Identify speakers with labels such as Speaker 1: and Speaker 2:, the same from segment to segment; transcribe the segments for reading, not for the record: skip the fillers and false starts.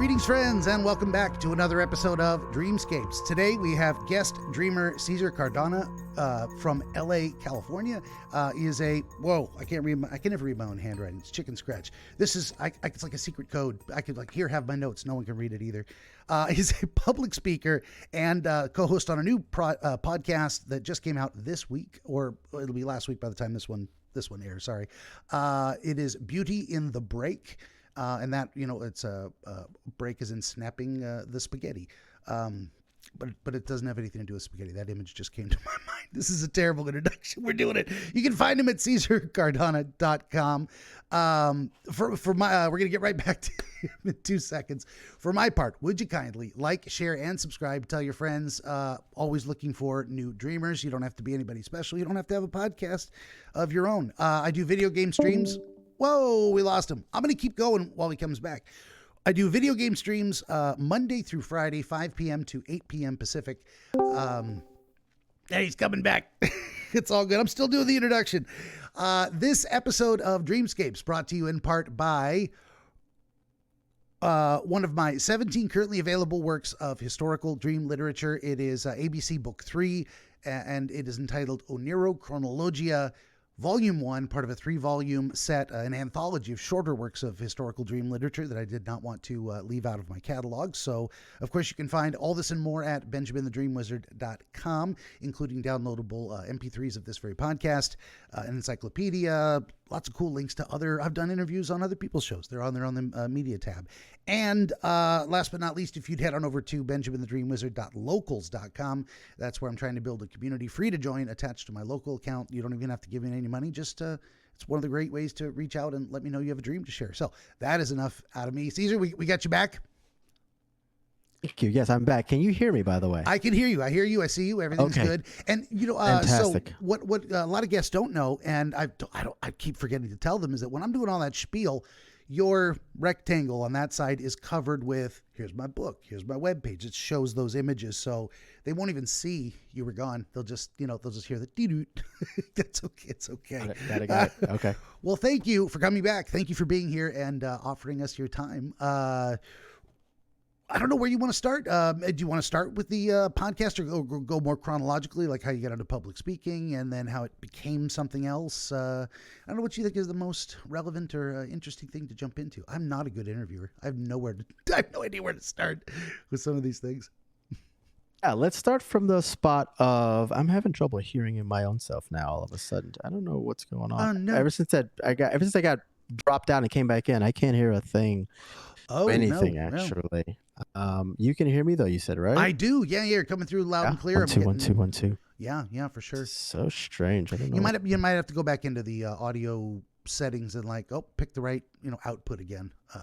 Speaker 1: Greetings, friends, and welcome back to another episode of Dreamscapes. Today we have guest dreamer Cesar Cardona from LA, California. He is a I can never read my own handwriting. It's chicken scratch. This is it's like a secret code. I could have my notes. No one can read it either. He's a public speaker and co-host on a new podcast that just came out this week, or it'll be last week by the time this one airs. Sorry. It is Beauty in the Break. And that, it's a break is in snapping the spaghetti. But it doesn't have anything to do with spaghetti. That image just came to my mind. This is a terrible introduction. We're doing it. You can find him at CesarCardona.com. We're going to get right back to him in 2 seconds. For my part, would you kindly like, share, and subscribe? Tell your friends. Always looking for new dreamers. You don't have to be anybody special. You don't have to have a podcast of your own. I do video game streams. Whoa, we lost him. I'm going to keep going while he comes back. I do video game streams Monday through Friday, 5 p.m. to 8 p.m. Pacific. And he's coming back. It's all good. I'm still doing the introduction. This episode of Dreamscapes brought to you in part by one of my 17 currently available works of historical dream literature. It is ABC Book 3, and it is entitled Oniro Chronologia, Volume 1, part of a 3-volume set, an anthology of shorter works of historical dream literature that I did not want to leave out of my catalog. So, of course, you can find all this and more at BenjaminTheDreamWizard.com, including downloadable MP3s of this very podcast, an encyclopedia, lots of cool links to I've done interviews on other people's shows. They're on the media tab. And last but not least, if you'd head on over to BenjaminTheDreamWizard.locals.com, that's where I'm trying to build a community free to join, attached to my local account. You don't even have to give me any money. Just it's one of the great ways to reach out and let me know you have a dream to share. So that is enough out of me. Cesar, we got you back.
Speaker 2: Thank you. Yes, I'm back. Can you hear me, by the way?
Speaker 1: I can hear you. I hear you. I see you. Everything's good. And
Speaker 2: Fantastic.
Speaker 1: So what a lot of guests don't know, and I keep forgetting to tell them, is that when I'm doing all that spiel, your rectangle on that side is covered with, here's my book, here's my webpage. It shows those images, so they won't even see you were gone. They'll just hear the dee-doot. That's okay. It's okay.
Speaker 2: Got it. Okay.
Speaker 1: Well, thank you for coming back. Thank you for being here and offering us your time. I don't know where you want to start. Do you want to start with the podcast, or go more chronologically, like how you got into public speaking and then how it became something else? I don't know what you think is the most relevant or interesting thing to jump into. I'm not a good interviewer. I have no idea where to start with some of these things.
Speaker 2: Yeah, let's start from the spot of I'm having trouble hearing in my own self now. All of a sudden, I don't know what's going on.
Speaker 1: No.
Speaker 2: Ever since I got dropped down and came back in, I can't hear a thing. Anything actually. You can hear me though, you said, right?
Speaker 1: I do. Yeah, you're coming through loud and clear.
Speaker 2: 1 2 1 2.
Speaker 1: Yeah, for sure.
Speaker 2: So strange. I don't know.
Speaker 1: You might have to go back into the audio settings and pick the right output again. I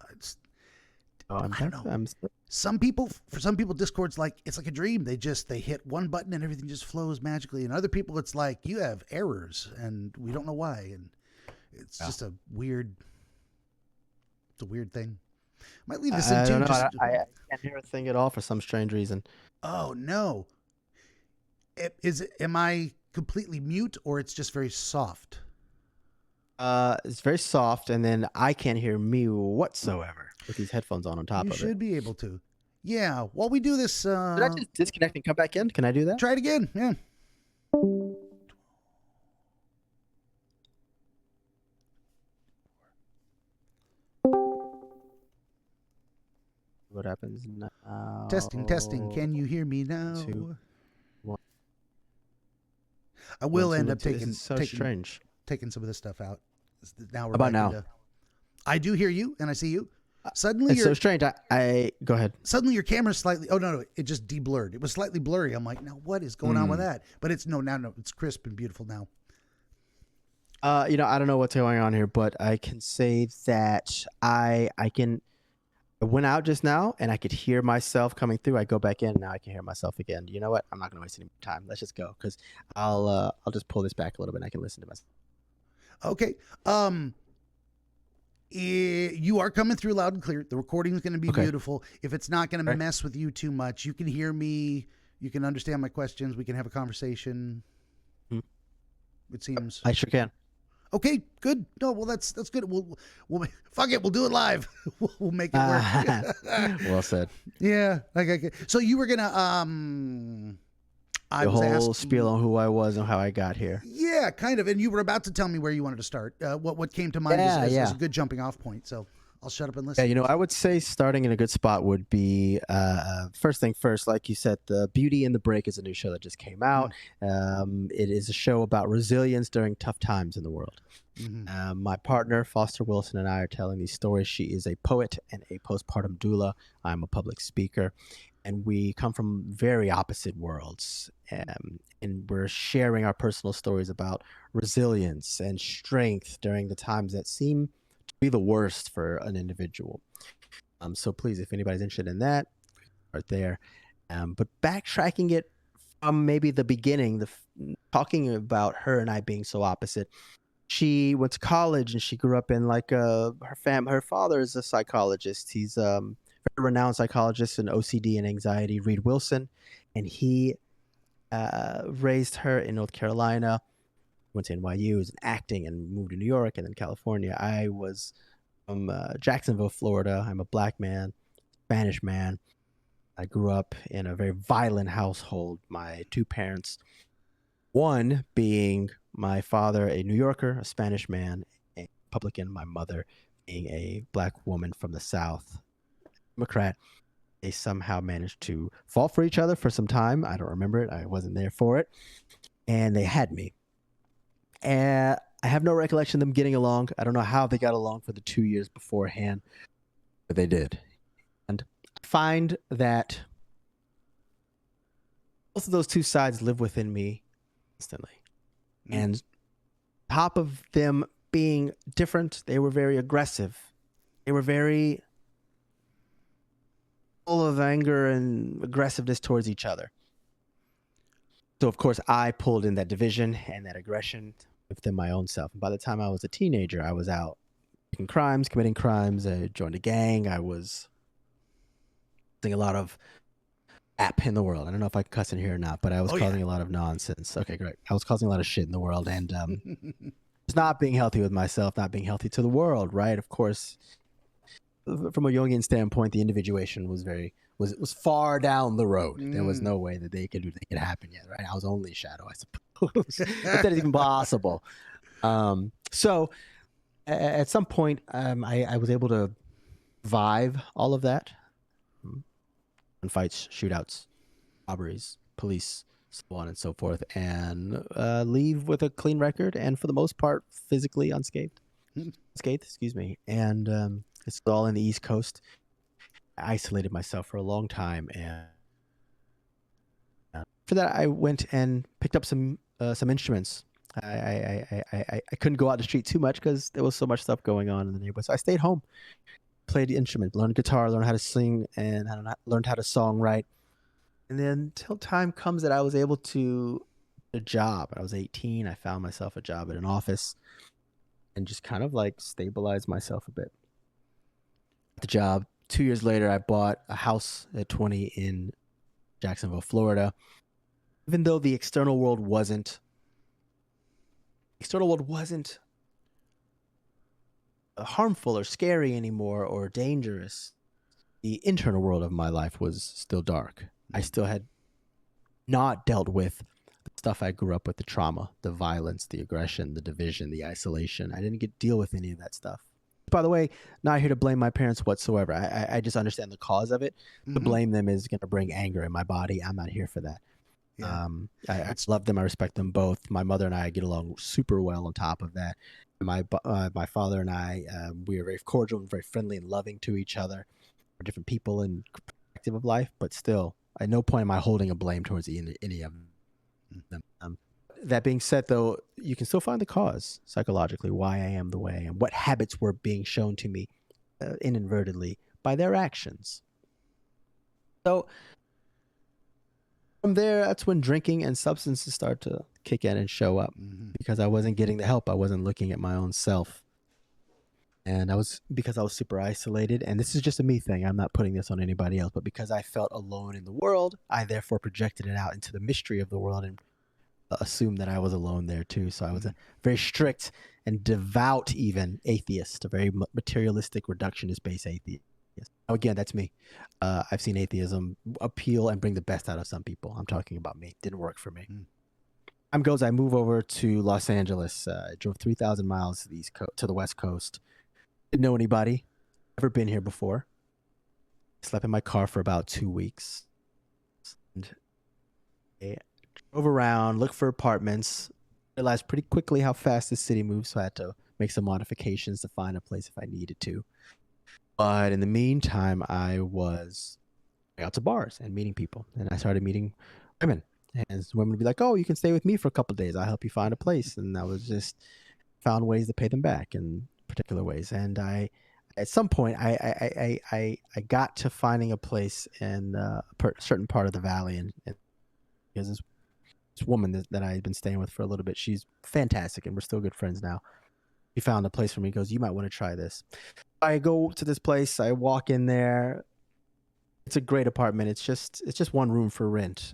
Speaker 1: don't know. For some people, Discord's it's like a dream. They hit one button and everything just flows magically. And other people, it's like you have errors and we don't know why. And it's just a weird thing. Might leave this in too.
Speaker 2: I can't hear a thing at all for some strange reason.
Speaker 1: Oh no! Am I completely mute, or it's just very soft?
Speaker 2: It's very soft, and then I can't hear me whatsoever with these headphones on top of it.
Speaker 1: You should be able to. Yeah. While we do this,
Speaker 2: did I just disconnect and come back in? Can I do that?
Speaker 1: Try it again. Yeah.
Speaker 2: What happens now?
Speaker 1: Testing. Can you hear me now?
Speaker 2: 2 1.
Speaker 1: I will end up taking
Speaker 2: some
Speaker 1: of this stuff out. Now we're
Speaker 2: about now.
Speaker 1: I do hear you and I see you. Suddenly,
Speaker 2: it's so strange. I go ahead.
Speaker 1: Suddenly, your camera's slightly. Oh no, it just de-blurred. It was slightly blurry. I'm like, now what is going on with that? But it's no, it's crisp and beautiful now.
Speaker 2: I don't know what's going on here, but I can say that I went out just now and I could hear myself coming through. I go back in, now I can hear myself again. You know what? I'm not going to waste any more time. Let's just go, because I'll just pull this back a little bit and I can listen to myself.
Speaker 1: Okay. You are coming through loud and clear. The recording is going to be beautiful. If it's not going to mess with you too much, you can hear me. You can understand my questions. We can have a conversation. It seems.
Speaker 2: I sure can.
Speaker 1: Okay, good. No, well, that's good. We'll fuck it. We'll do it live. We'll make it work.
Speaker 2: Well said.
Speaker 1: Yeah. Okay. So you were gonna I
Speaker 2: The
Speaker 1: was
Speaker 2: whole
Speaker 1: asking.
Speaker 2: spiel on who I was and how I got here.
Speaker 1: Yeah, kind of. And you were about to tell me where you wanted to start. What came to mind as a good jumping off point. So I'll shut up and listen.
Speaker 2: Yeah, I would say starting in a good spot would be first thing first. Like you said, The Beauty and the Break is a new show that just came out. It is a show about resilience during tough times in the world. My partner, Foster Wilson, and I are telling these stories. She is a poet and a postpartum doula. I'm a public speaker. And we come from very opposite worlds. And we're sharing our personal stories about resilience and strength during the times that seem to be the worst for an individual. So please, if anybody's interested in that, start there. But backtracking it from maybe the beginning, talking about her and I being so opposite. She went to college and she grew up in like her father is a psychologist. He's very renowned psychologist in OCD and anxiety, Reed Wilson, and he raised her in North Carolina. Went to NYU, was in acting, and moved to New York and then California. I was from Jacksonville, Florida. I'm a black man, Spanish man. I grew up in a very violent household. My two parents, one being my father, a New Yorker, a Spanish man, a Republican, my mother being a black woman from the South, Democrat. They somehow managed to fall for each other for some time. I don't remember it. I wasn't there for it. And they had me. And I have no recollection of them getting along. I don't know how they got along for the 2 years beforehand, but they did. And I find that both of those two sides live within me instantly. And top of them being different, they were very aggressive. They were very full of anger and aggressiveness towards each other. So, of course, I pulled in that division and that aggression within my own self. And by the time I was a teenager, I was out committing crimes. I joined a gang. I was doing a lot of app in the world. I don't know if I can cuss in here or not, but I was causing a lot of nonsense. Okay, great. I was causing a lot of shit in the world and just not being healthy with myself, not being healthy to the world, right? Of course, from a Jungian standpoint, the individuation was far down the road. There was no way that they could happen yet, right? I was only a shadow, I suppose. If that is even possible. So at some point, I was able to survive all of that. Fights, shootouts, robberies, police, so on and so forth, and leave with a clean record, and for the most part, physically unscathed. Excuse me. And it's all in the East Coast. I isolated myself for a long time, and after that, I went and picked up some instruments. I couldn't go out the street too much because there was so much stuff going on in the neighborhood, so I stayed home. Played the instrument, learned guitar, learned how to sing, and learned how to songwrite. And then till time comes that I was able to get a job. I was 18. I found myself a job at an office and just kind of like stabilized myself a bit. The job. 2 years later, I bought a house at 20 in Jacksonville, Florida. Even though the external world wasn't harmful or scary anymore or dangerous, the internal world of my life was still dark. I still had not dealt with the stuff I grew up with, the trauma, the violence, the aggression, the division, the isolation. I didn't deal with any of that stuff. By the way, not here to blame my parents whatsoever. I just understand the cause of it. To blame them is going to bring anger in my body. I'm not here for that. Yeah. I love them. I respect them both. My mother and I get along super well on top of that. My father and I, we are very cordial and very friendly and loving to each other. We're different people and perspective of life, but still, at no point am I holding a blame towards any of them. That being said, though, you can still find the cause psychologically, why I am the way I am, what habits were being shown to me inadvertently by their actions. So from there, that's when drinking and substances start to kick in and show up because I wasn't getting the help. I wasn't looking at my own self. And because I was super isolated, and this is just a me thing. I'm not putting this on anybody else, but because I felt alone in the world, I therefore projected it out into the mystery of the world and assumed that I was alone there too. So I was a very strict and devout, even atheist, a very materialistic, reductionist-based atheist. Now, again, that's me. I've seen atheism appeal and bring the best out of some people. I'm talking about me. Didn't work for me. Time goes, I move over to Los Angeles. I drove 3,000 miles to the West Coast. Didn't know anybody. Never been here before. Slept in my car for about 2 weeks. And I drove around, looked for apartments. Realized pretty quickly how fast the city moves, so I had to make some modifications to find a place if I needed to. But in the meantime, I was going out to bars and meeting people. And I started meeting women. And women would be like, oh, you can stay with me for a couple of days. I'll help you find a place. And I was just found ways to pay them back in particular ways. And at some point, I got to finding a place in a certain part of the valley. And because this woman that I had been staying with for a little bit, she's fantastic. And we're still good friends now. He found a place for me. He goes, you might want to try this. I go to this place. I walk in there. It's a great apartment. It's just one room for rent.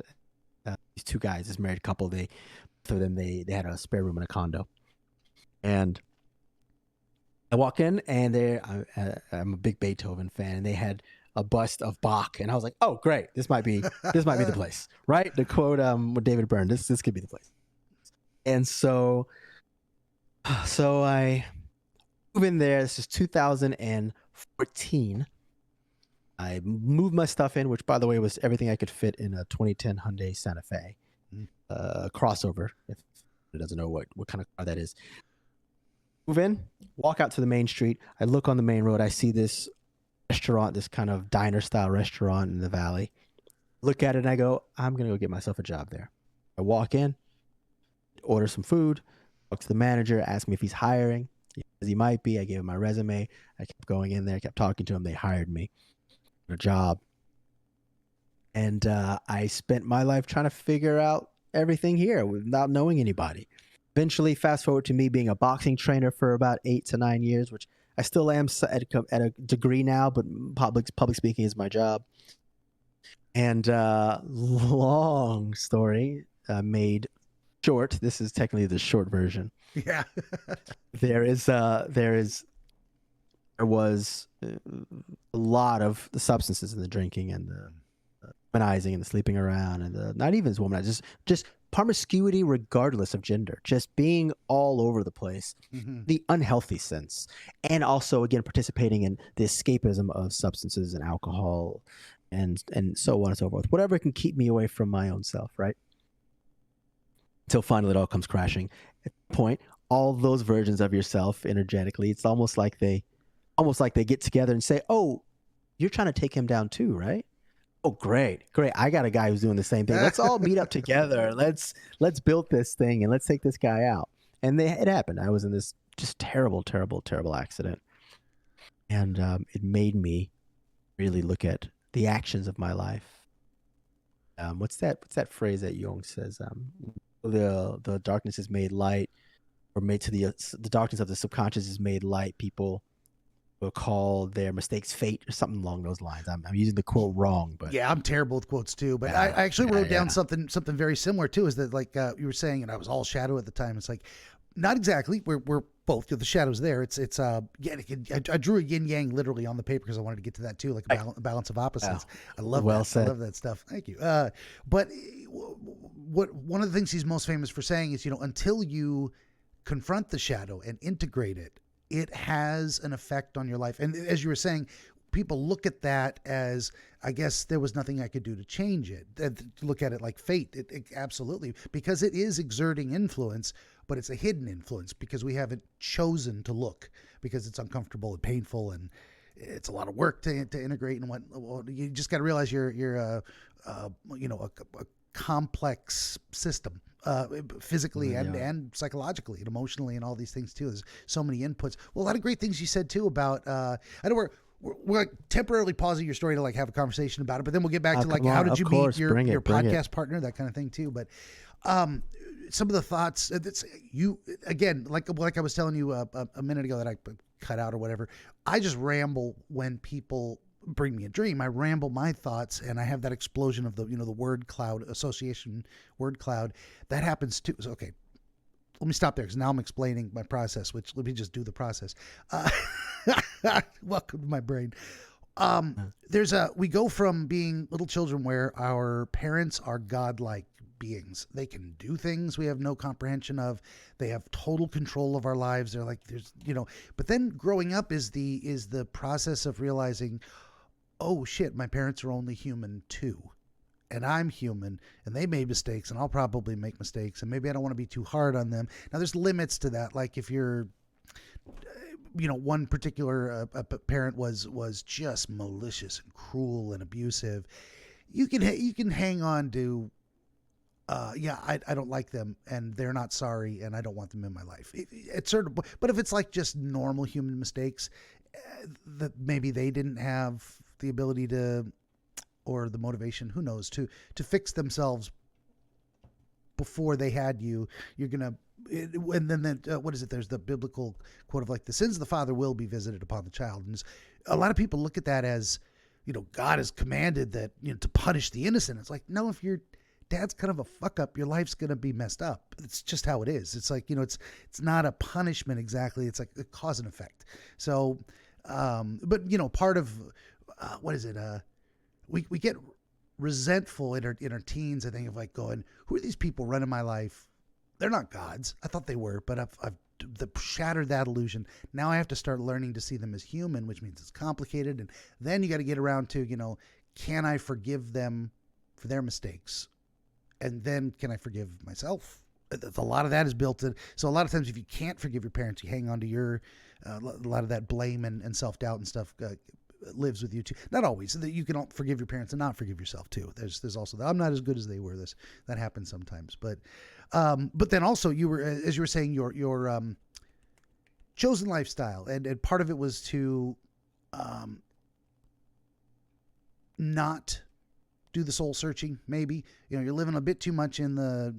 Speaker 2: These two guys, this married couple, both of them, they had a spare room in a condo. And I walk in, and I'm a big Beethoven fan, and they had a bust of Bach, and I was like, oh, great, this might be the place, right? To quote with David Byrne, this could be the place. And so I move in there. This is 2014. I moved my stuff in, which, by the way, was everything I could fit in a 2010 Hyundai Santa Fe crossover. If it doesn't know what kind of car that is. Move in, walk out to the main street. I look on the main road. I see this restaurant, this kind of diner-style restaurant in the valley. Look at it, and I go, I'm going to go get myself a job there. I walk in, order some food, talk to the manager, ask me if he's hiring. He says he might be. I gave him my resume. I kept going in there, kept talking to him. They hired me. A job. And I spent my life trying to figure out everything here without knowing anybody. Eventually, fast forward to me being a boxing trainer for about 8 to 9 years, which I still am at a degree now, but public speaking is my job. And long story made short. This is technically the short version.
Speaker 1: Yeah.
Speaker 2: There was a lot of the substances in the drinking and the womanizing and the sleeping around and the not even as womanizing, just promiscuity regardless of gender, just being all over the place, the unhealthy sense, and also again participating in the escapism of substances and alcohol and so on and so forth, whatever can keep me away from my own self, right? Until finally it all comes crashing. At that point, all those versions of yourself energetically, it's almost like they get together and say, oh, you're trying to take him down too, right? Oh, great. I got a guy who's doing the same thing. Let's all meet up together. Let's build this thing and let's take this guy out. And it happened. I was in this just terrible, terrible, terrible accident. And it made me really look at the actions of my life. What's that phrase that Jung says? The darkness is made light, or made to the darkness of the subconscious is made light. People will call their mistakes fate or something along those lines. I'm using the quote wrong, but
Speaker 1: yeah, I'm terrible with quotes too. But I actually wrote down something very similar too. Is that like you were saying, and I was all shadow at the time. It's like not exactly. We're both the shadow's there. It's I drew a yin yang literally on the paper because I wanted to get to that too, like a balance of opposites. I love that.
Speaker 2: Said.
Speaker 1: I love that stuff. Thank you. But one of the things he's most famous for saying is, until you confront the shadow and integrate it, it has an effect on your life. And as you were saying, people look at that as, I guess there was nothing I could do to change it. Look at it like fate. It absolutely, because it is exerting influence, but it's a hidden influence because we haven't chosen to look, because it's uncomfortable and painful and it's a lot of work to integrate. And you just got to realize you're a complex system, physically and psychologically and emotionally and all these things too. There's so many inputs. Well, a lot of great things you said too about, I know we're like temporarily pausing your story to like have a conversation about it, but then we'll get back to like, how did you meet your podcast partner, that kind of thing too. But, some of the thoughts that's you, again, like I was telling you a minute ago that I cut out or whatever. I just ramble when people bring me a dream, I ramble my thoughts and I have that explosion of the, the word cloud association, word cloud. That happens too. So, okay, let me stop there because now I'm explaining my process, which let me just do the process. Welcome to my brain. We go from being little children where our parents are godlike beings. They can do things we have no comprehension of. They have total control of our lives. They're like, but then growing up is the process of realizing, oh shit, my parents are only human too. And I'm human, and they made mistakes, and I'll probably make mistakes, and maybe I don't want to be too hard on them. Now, there's limits to that. Like if you're, one particular parent was just malicious and cruel and abusive, you can hang on to, I don't like them, and they're not sorry, and I don't want them in my life. It's sort of, but if it's like just normal human mistakes, that maybe they didn't have the ability to, or the motivation, who knows, to fix themselves before they had you, you're going to, and then what is it? There's the biblical quote of like, the sins of the father will be visited upon the child. And a lot of people look at that as, God has commanded that, to punish the innocent. It's like, no, if your dad's kind of a fuck up, your life's going to be messed up. It's just how it is. It's like, it's not a punishment exactly. It's like a cause and effect. So, but part of, what is it? We get resentful in our teens, I think, of like going, who are these people running my life? They're not gods. I thought they were, but I've shattered that illusion. Now I have to start learning to see them as human, which means it's complicated. And then you got to get around to, can I forgive them for their mistakes? And then can I forgive myself? A lot of that is built in. So a lot of times if you can't forgive your parents, you hang on to your, a lot of that blame and self-doubt and stuff lives with you too. Not always. That you can forgive your parents and not forgive yourself too. There's also that I'm not as good as they were. That happens sometimes. But then also you were, as you were saying, your chosen lifestyle, and part of it was to not do the soul searching. Maybe you're living a bit too much in the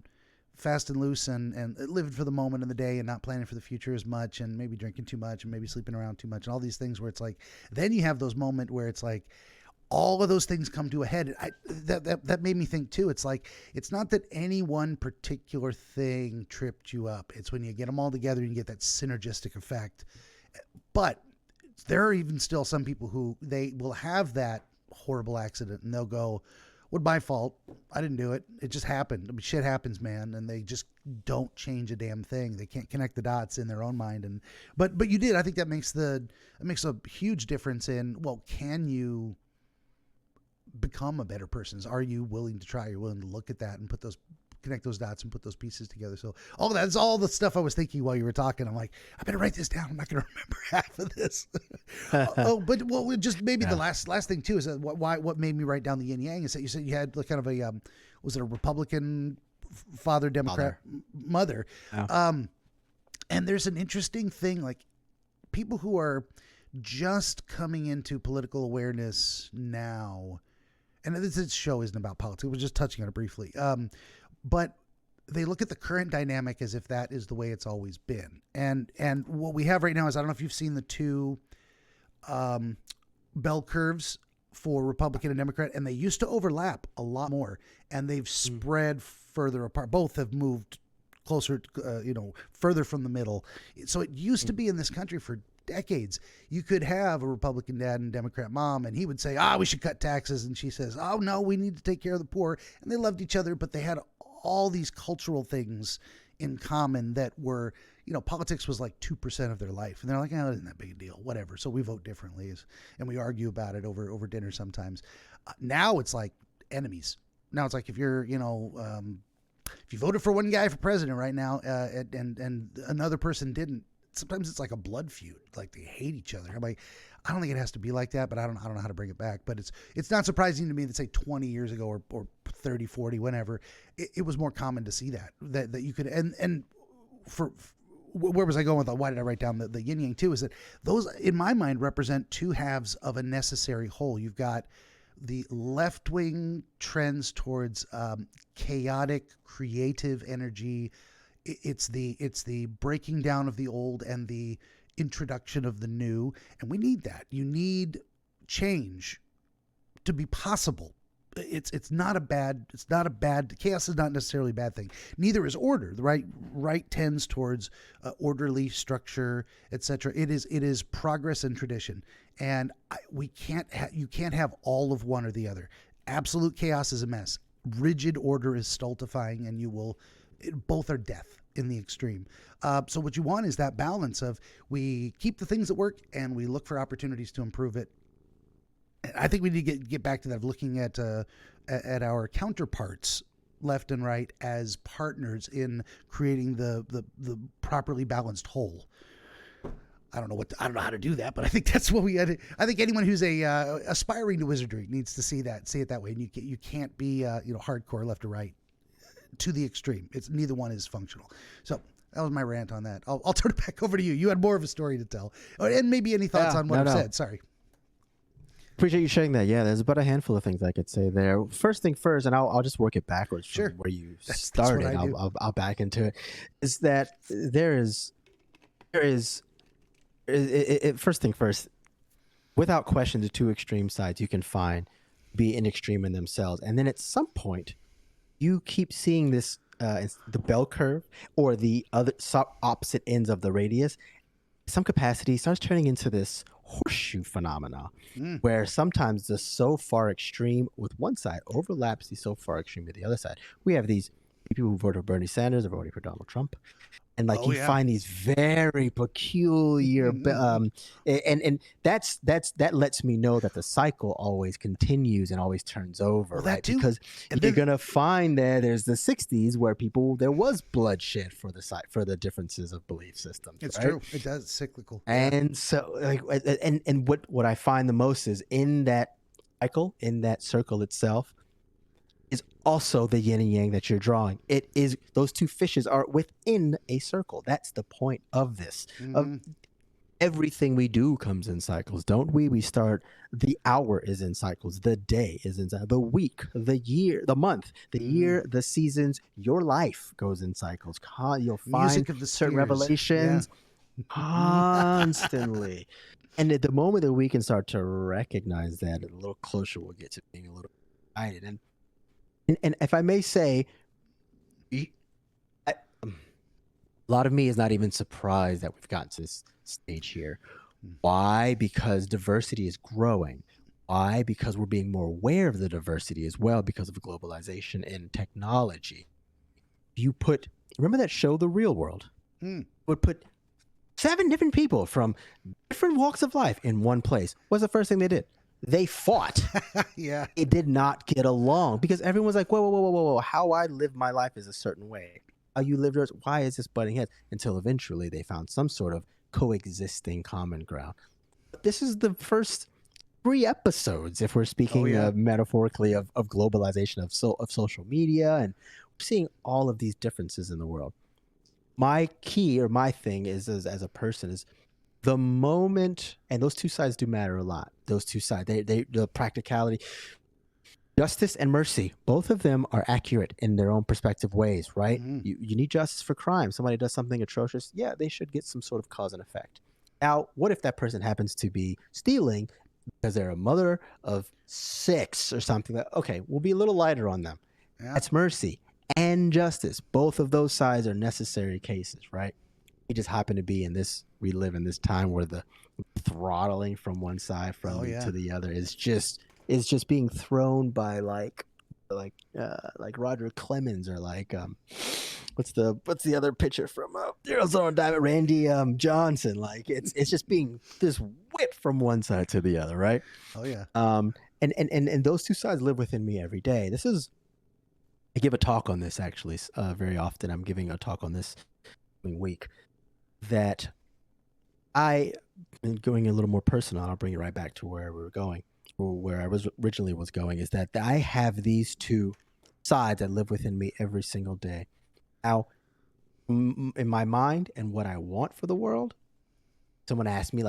Speaker 1: fast and loose and living for the moment in the day and not planning for the future as much, and maybe drinking too much and maybe sleeping around too much and all these things where it's like, then you have those moments where it's like all of those things come to a head. That made me think too. It's like, it's not that any one particular thing tripped you up. It's when you get them all together and you get that synergistic effect. But there are even still some people who they will have that horrible accident and they'll go, "What, my fault? I didn't do it. It just happened. I mean, shit happens, man." And they just don't change a damn thing. They can't connect the dots in their own mind. But you did. I think that makes a huge difference in, well, can you become a better person? Are you willing to try? You're willing to look at that and connect those dots and put those pieces together. So all that's all the stuff I was thinking while you were talking. I'm like, I better write this down. I'm not going to remember half of this. Just maybe the last thing too is that what made me write down the yin yang is that you said you had like kind of a was it a Republican father, Democrat mother? And there's an interesting thing, like people who are just coming into political awareness now, and this show isn't about politics. We're just touching on it briefly. But they look at the current dynamic as if that is the way it's always been. And what we have right now is, I don't know if you've seen the two bell curves for Republican and Democrat, and they used to overlap a lot more, and they've spread further apart. Both have moved closer, further from the middle. So it used to be in this country for decades, you could have a Republican dad and Democrat mom, and he would say, we should cut taxes. And she says, oh, no, we need to take care of the poor. And they loved each other, but they had all these cultural things in common that were, politics was like 2% of their life. And they're like, it isn't that big a deal, whatever. So we vote differently, and we argue about it over dinner sometimes. Now it's like enemies. Now it's like if you're, if you voted for one guy for president right now, and another person didn't, sometimes it's like a blood feud. Like they hate each other. I'm like, I don't think it has to be like that, but I don't know how to bring it back. But it's not surprising to me that, say, 20 years ago or 30, 40, whenever, it was more common to see that you could, and for where was I going with that? Why did I write down the yin yang too? Is that those, in my mind, represent two halves of a necessary whole. You've got the left-wing trends towards chaotic, creative energy. It's the breaking down of the old and the introduction of the new, and we need that. You need change to be possible. It's not a bad chaos is not necessarily a bad thing. Neither is order. The right tends towards orderly structure, etc. It is progress and tradition, and you can't have all of one or the other. Absolute chaos is a mess. Rigid order is stultifying, and both are death in the extreme. So what you want is that balance of, we keep the things that work and we look for opportunities to improve it. I think we need to get back to that, of looking at our counterparts left and right as partners in creating the properly balanced whole. I don't know how to do that, but I think that's what we had. I think anyone who's aspiring to wizardry needs to see it that way. And you can't be hardcore left or right to the extreme. It's neither one is functional. So that was my rant on that. I'll turn it back over to you. You had more of a story to tell, and maybe any thoughts on what I've said. Sorry.
Speaker 2: Appreciate you sharing that. Yeah, there's about a handful of things I could say there. First thing first, and I'll just work it backwards from where you started. I'll back into it. Is that first thing first, without question, the two extreme sides you can find be an extreme in themselves, and then at some point, you keep seeing this the bell curve or the other opposite ends of the radius. Some capacity starts turning into this horseshoe phenomena, where sometimes the so far extreme with one side overlaps the so far extreme with the other side. We have these people who voted for Bernie Sanders or voting for Donald Trump, and find these very peculiar and that lets me know that the cycle always continues and always turns over, right? Because you're gonna find there's the 60s where there was bloodshed for the differences of belief systems.
Speaker 1: It's
Speaker 2: right?
Speaker 1: true. It does. It's cyclical.
Speaker 2: And so and what I find the most is in that cycle, in that circle itself, is also the yin and yang that you're drawing. It is, those two fishes are within a circle. That's the point of this. Of everything we do comes in cycles, don't we? The hour is in cycles, the day is in cycles, the week, the year, the month, the year, the seasons, your life goes in cycles. You'll find certain revelations constantly. And at the moment that we can start to recognize that, a little closer we'll get to being a little guided. And if I may say, a lot of me is not even surprised that we've gotten to this stage here. Why? Because diversity is growing. Why? Because we're being more aware of the diversity as well because of globalization and technology. Remember that show, The Real World? Would put 7 different people from different walks of life in one place. What's the first thing they did? They fought.
Speaker 1: Yeah.
Speaker 2: It did not get along because everyone was like, whoa. How I live my life is a certain way. How you live yours, why is this butting heads? Until eventually they found some sort of coexisting common ground. This is the first 3 episodes, if we're speaking metaphorically, of globalization, of social media, and we're seeing all of these differences in the world. My key, or my thing is, as a person, is the moment, and those two sides do matter a lot. Those two sides, the practicality, justice and mercy, both of them are accurate in their own perspective ways, right? You need justice for crime. Somebody does something atrocious, yeah, they should get some sort of cause and effect. Now, what if that person happens to be stealing because they're a mother of 6 or something? Okay, we'll be a little lighter on them. Yeah. That's mercy and justice. Both of those sides are necessary cases, right? We just happen to be we live in this time where the throttling from one side to the other is just being thrown by like Roger Clemens, or what's the other pitcher from Arizona Diamond, Randy Johnson. Like it's just being this whipped from one side to the other, right?
Speaker 1: Oh yeah.
Speaker 2: And those two sides live within me every day. I give a talk on this actually very often. I'm giving a talk on this week that going a little more personal. I'll bring it right back to where we were going, or where I was originally going, is that I have these two sides that live within me every single day. Now, in my mind and what I want for the world, someone asked me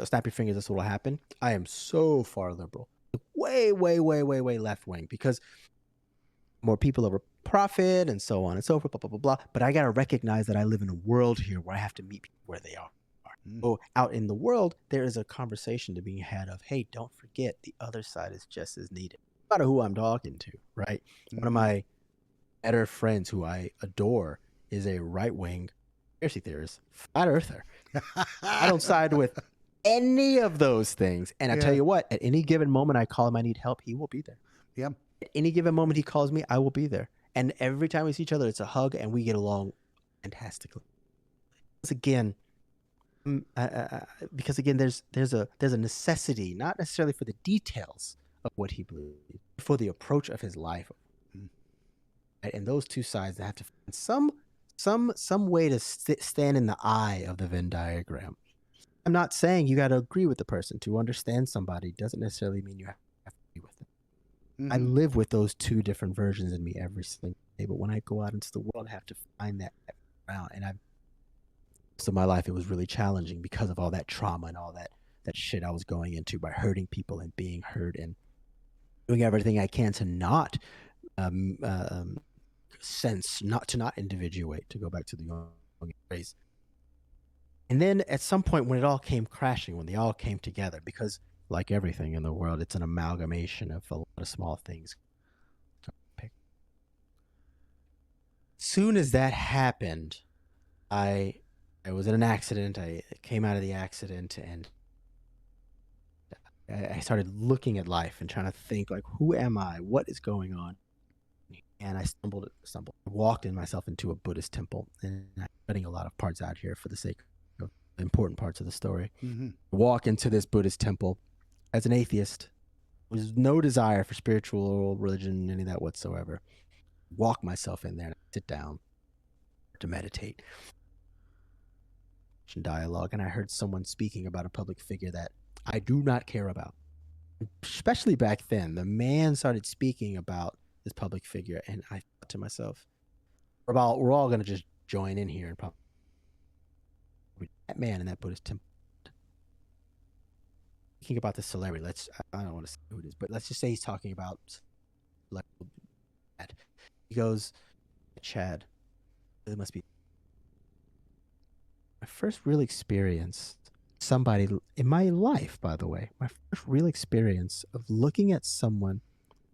Speaker 2: snap your fingers, this will happen. I am so far liberal, way left wing, because more people over profit and so on and so forth, blah, blah, blah, blah. But I got to recognize that I live in a world here where I have to meet people where they are. So out in the world, there is a conversation to being had of, hey, don't forget the other side is just as needed. No matter who I'm talking to, right? One of my better friends who I adore is a right-wing conspiracy theorist, flat earther. I don't side with any of those things. And I tell you what, at any given moment I call him, I need help, he will be there.
Speaker 1: Yeah.
Speaker 2: At any given moment he calls me, I will be there. And every time we see each other, it's a hug and we get along fantastically. Because again, there's a necessity, not necessarily for the details of what he believes, for the approach of his life. And those two sides have to find some way to stand in the eye of the Venn diagram. I'm not saying you got to agree with the person. To understand somebody doesn't necessarily mean you have to agree with them. I live with those two different versions in me every single day. But when I go out into the world, I have to find that around. And most of my life, it was really challenging because of all that trauma and all that shit I was going into by hurting people and being hurt and doing everything I can to not not individuate, to go back to the young phrase. And then at some point when it all came crashing, when they all came together, because like everything in the world, it's an amalgamation of a lot of small things. Soon as that happened, I was in an accident. I came out of the accident and I started looking at life and trying to think, like, who am I? What is going on? And I stumbled. I walked myself into a Buddhist temple, and I'm cutting a lot of parts out here for the sake of the important parts of the story. Walk into this Buddhist temple as an atheist, with no desire for spiritual religion, any of that whatsoever. Walk myself in there, and sit down to meditate, dialogue, and I heard someone speaking about a public figure that I do not care about, especially back then. The man started speaking about this public figure, and I thought to myself, we're all going to just join in here and probably that man in that Buddhist temple. Thinking about this celebrity, I don't want to say who it is, but let's just say he's talking about Chad. He goes, Chad, it must be my first real experience, somebody in my life, by the way, my first real experience of looking at someone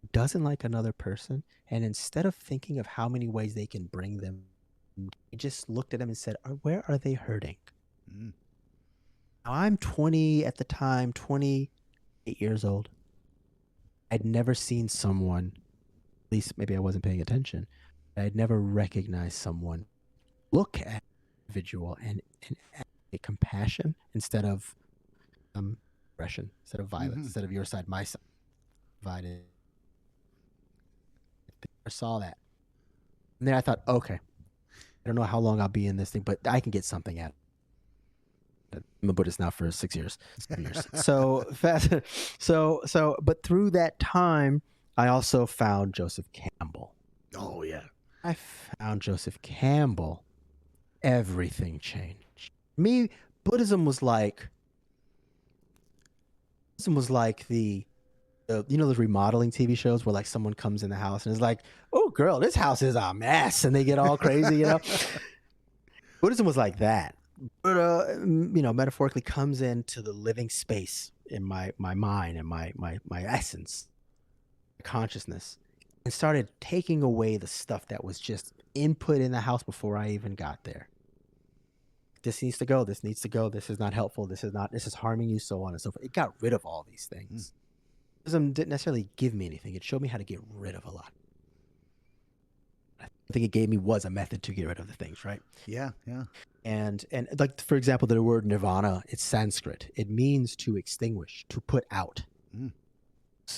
Speaker 2: who doesn't like another person, and instead of thinking of how many ways they can bring them, I just looked at them and said, where are they hurting? Now I'm 20 at the time, 28 years old. I'd never seen someone, at least maybe I wasn't paying attention, I'd never recognized someone look at individual and compassion instead of aggression, instead of violence, instead of your side, my side, divided. I saw that, and then I thought, okay, I don't know how long I'll be in this thing, but I can get something out. I'm a Buddhist now for 6 years, 7 years. So fast. So, but through that time, I also found Joseph Campbell.
Speaker 1: Oh yeah,
Speaker 2: I found Joseph Campbell. Everything changed. Me, Buddhism was like the those remodeling TV shows where like someone comes in the house and is like, oh girl, this house is a mess, and they get all crazy, Buddhism was like that, but metaphorically comes into the living space in my mind and my essence, consciousness, and started taking away the stuff that was just input in the house before I even got there. This needs to go. This needs to go. This is not helpful. This is harming you, so on and so forth. It got rid of all these things. Buddhism didn't necessarily give me anything. It showed me how to get rid of a lot. I think it gave me was a method to get rid of the things, right?
Speaker 1: Yeah.
Speaker 2: And like, for example, the word nirvana, it's Sanskrit. It means to extinguish, to put out.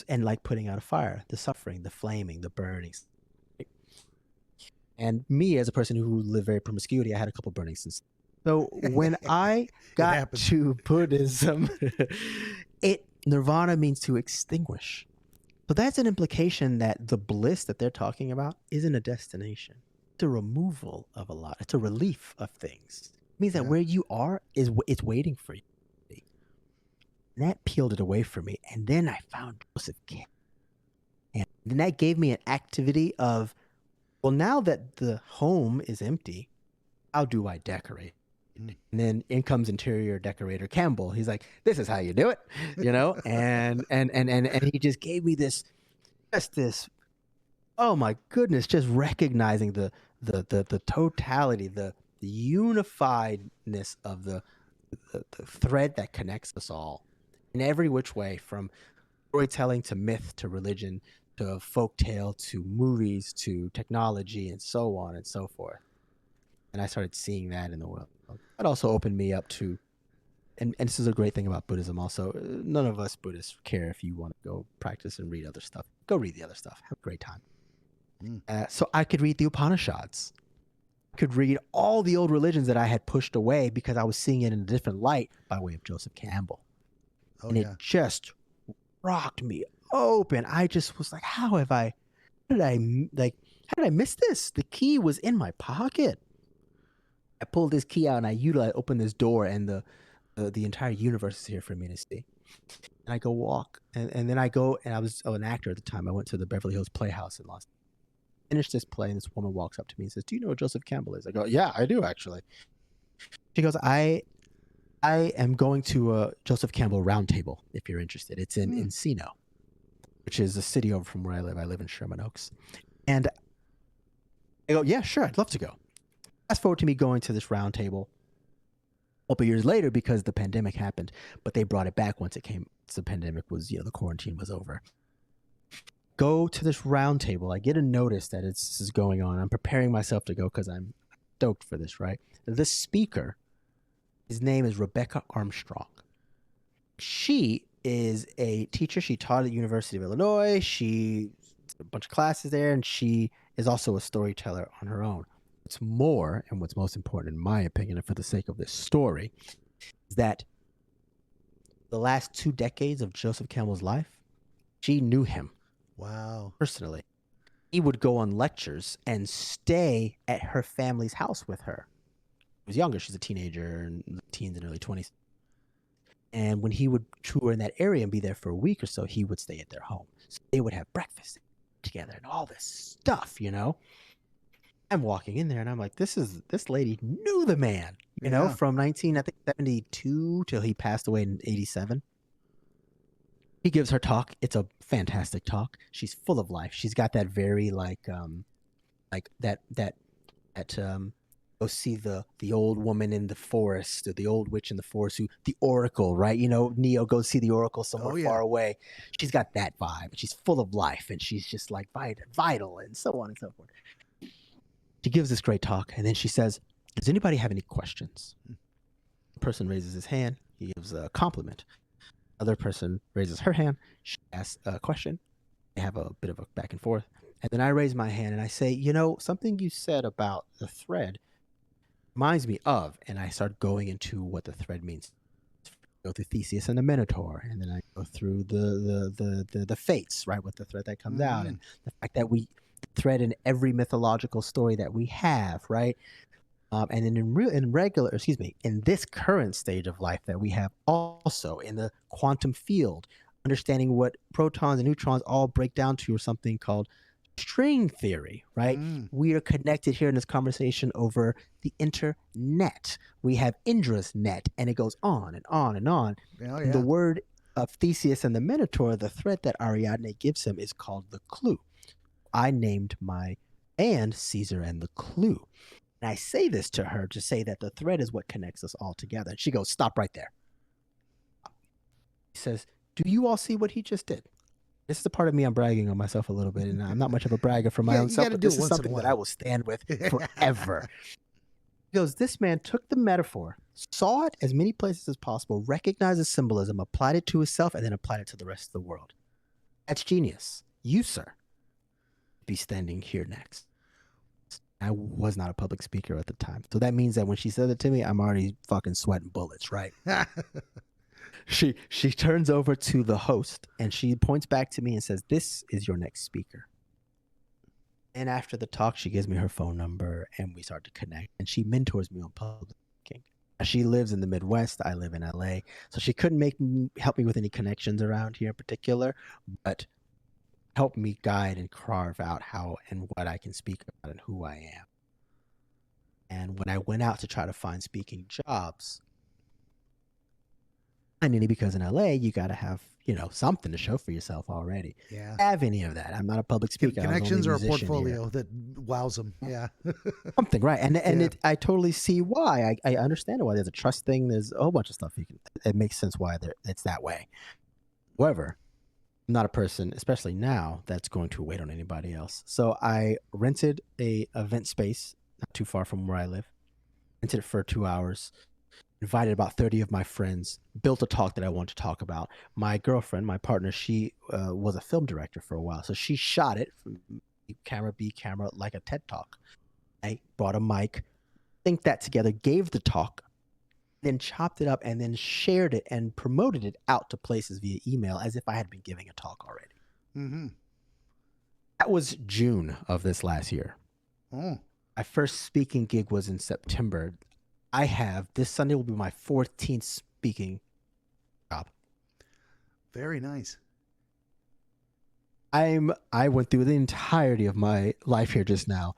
Speaker 2: And like putting out a fire, the suffering, the flaming, the burning. And me, as a person who lived very promiscuity, I had a couple burnings since. So when I got to Buddhism, nirvana means to extinguish. So that's an implication that the bliss that they're talking about isn't a destination. It's a removal of a lot. It's a relief of things. It means that where you are it's waiting for you. And that peeled it away from me. And then I found Joseph Campbell. And then that gave me an activity of, well, now that the home is empty, how do I decorate? And then in comes interior decorator Campbell. He's like, "This is how you do it," and he just gave me this, just this. Oh my goodness! Just recognizing the totality, the unifiedness of the thread that connects us all in every which way, from storytelling to myth to religion to folk tale to movies to technology and so on and so forth. And I started seeing that in the world. It also opened me up to, and this is a great thing about Buddhism also, none of us Buddhists care if you want to go practice and read other stuff. Go read the other stuff. Have a great time. So I could read the Upanishads. I could read all the old religions that I had pushed away because I was seeing it in a different light by way of Joseph Campbell. It just rocked me open. I just was like, how did I miss this? The key was in my pocket. I pulled this key out and I opened this door, and the entire universe is here for me to see. And I go walk, and then I go, and I was an actor at the time. I went to the Beverly Hills Playhouse in Los Angeles. Finished this play, and this woman walks up to me and says, "Do you know who Joseph Campbell is?" I go, "Yeah, I do, actually." She goes, I am going to a Joseph Campbell roundtable if you're interested. It's in Encino, which is a city over from where I live. I live in Sherman Oaks. And I go, "Yeah, sure, I'd love to go." Fast forward to me going to this roundtable a couple years later because the pandemic happened, but they brought it back once it came. So the pandemic was, the quarantine was over. Go to this roundtable. I get a notice that this is going on. I'm preparing myself to go because I'm stoked for this, right? The speaker, his name is Rebecca Armstrong. She is a teacher. She taught at the University of Illinois. She did a bunch of classes there, and she is also a storyteller on her own. What's more, and what's most important in my opinion, and for the sake of this story, is that the last 2 decades of Joseph Campbell's life, she knew him.
Speaker 1: Wow.
Speaker 2: Personally. He would go on lectures and stay at her family's house with her. She was younger. She's a teenager, in teens and early 20s. And when he would tour in that area and be there for a week or so, he would stay at their home. So they would have breakfast together and all this stuff, I'm walking in there and I'm like, this lady knew the man, from 1972 till he passed away in 87. He gives her talk. It's a fantastic talk. She's full of life. She's got that very go see the old woman in the forest, or the old witch in the forest, the oracle, right? Neo goes see the oracle somewhere far away. She's got that vibe. She's full of life, and she's just like vital, and so on and so forth. She gives this great talk, and then she says, "Does anybody have any questions?" The person raises his hand. He gives a compliment. Other person raises her hand. She asks a question. They have a bit of a back and forth. And then I raise my hand and I say, something you said about the thread reminds me of, and I start going into what the thread means. I go through Theseus and the Minotaur, and then I go through the fates, right, with the thread that comes out, and the fact that we thread in every mythological story that we have, right? And then in this current stage of life that we have, also in the quantum field, understanding what protons and neutrons all break down to, or something called string theory, right? We are connected here in this conversation over the internet. We have Indra's net, and it goes on and on and on. The word of Theseus and the Minotaur, the thread that Ariadne gives him, is called the clue. I named my band Caesar and the Clue. And I say this to her to say that the thread is what connects us all together. And she goes, "Stop right there." He says, "Do you all see what he just did?" This is the part of me I'm bragging on myself a little bit, and I'm not much of a bragger for my own self, but this is something that I will stand with forever. He goes, "This man took the metaphor, saw it as many places as possible, recognized the symbolism, applied it to himself, and then applied it to the rest of the world. That's genius. You, sir, be standing here next." I was not a public speaker at the time. So that means that when she said it to me, I'm already fucking sweating bullets, right? She turns over to the host and she points back to me and says, "This is your next speaker." And after the talk, she gives me her phone number and we start to connect. And she mentors me on public speaking. She lives in the Midwest. I live in LA. So she couldn't help me with any connections around here in particular, but help me guide and carve out how and what I can speak about and who I am. And when I went out to try to find speaking jobs, and because in LA, you got to have, something to show for yourself already.
Speaker 1: Yeah.
Speaker 2: Have any of that. I'm not a public speaker.
Speaker 1: Connections or a
Speaker 2: musician
Speaker 1: portfolio
Speaker 2: here.
Speaker 1: that wows them. Yeah.
Speaker 2: Something, right. And
Speaker 1: Yeah.
Speaker 2: I totally see why. I understand why. There's a trust thing. There's a whole bunch of stuff. It makes sense why it's that way. However, I'm not a person, especially now, that's going to wait on anybody else. So I rented a event space not too far from where I live. Rented it for 2 hours. Invited about 30 of my friends, built a talk that I wanted to talk about. My girlfriend, my partner, she was a film director for a while. So she shot it from camera, B camera, like a TED Talk. I brought a mic, synced that together, gave the talk, then chopped it up and then shared it and promoted it out to places via email as if I had been giving a talk already.
Speaker 1: Mm-hmm.
Speaker 2: That was June of this last year.
Speaker 1: Oh.
Speaker 2: My first speaking gig was in September. This Sunday will be my 14th speaking job.
Speaker 1: Very nice.
Speaker 2: I went through the entirety of my life here just now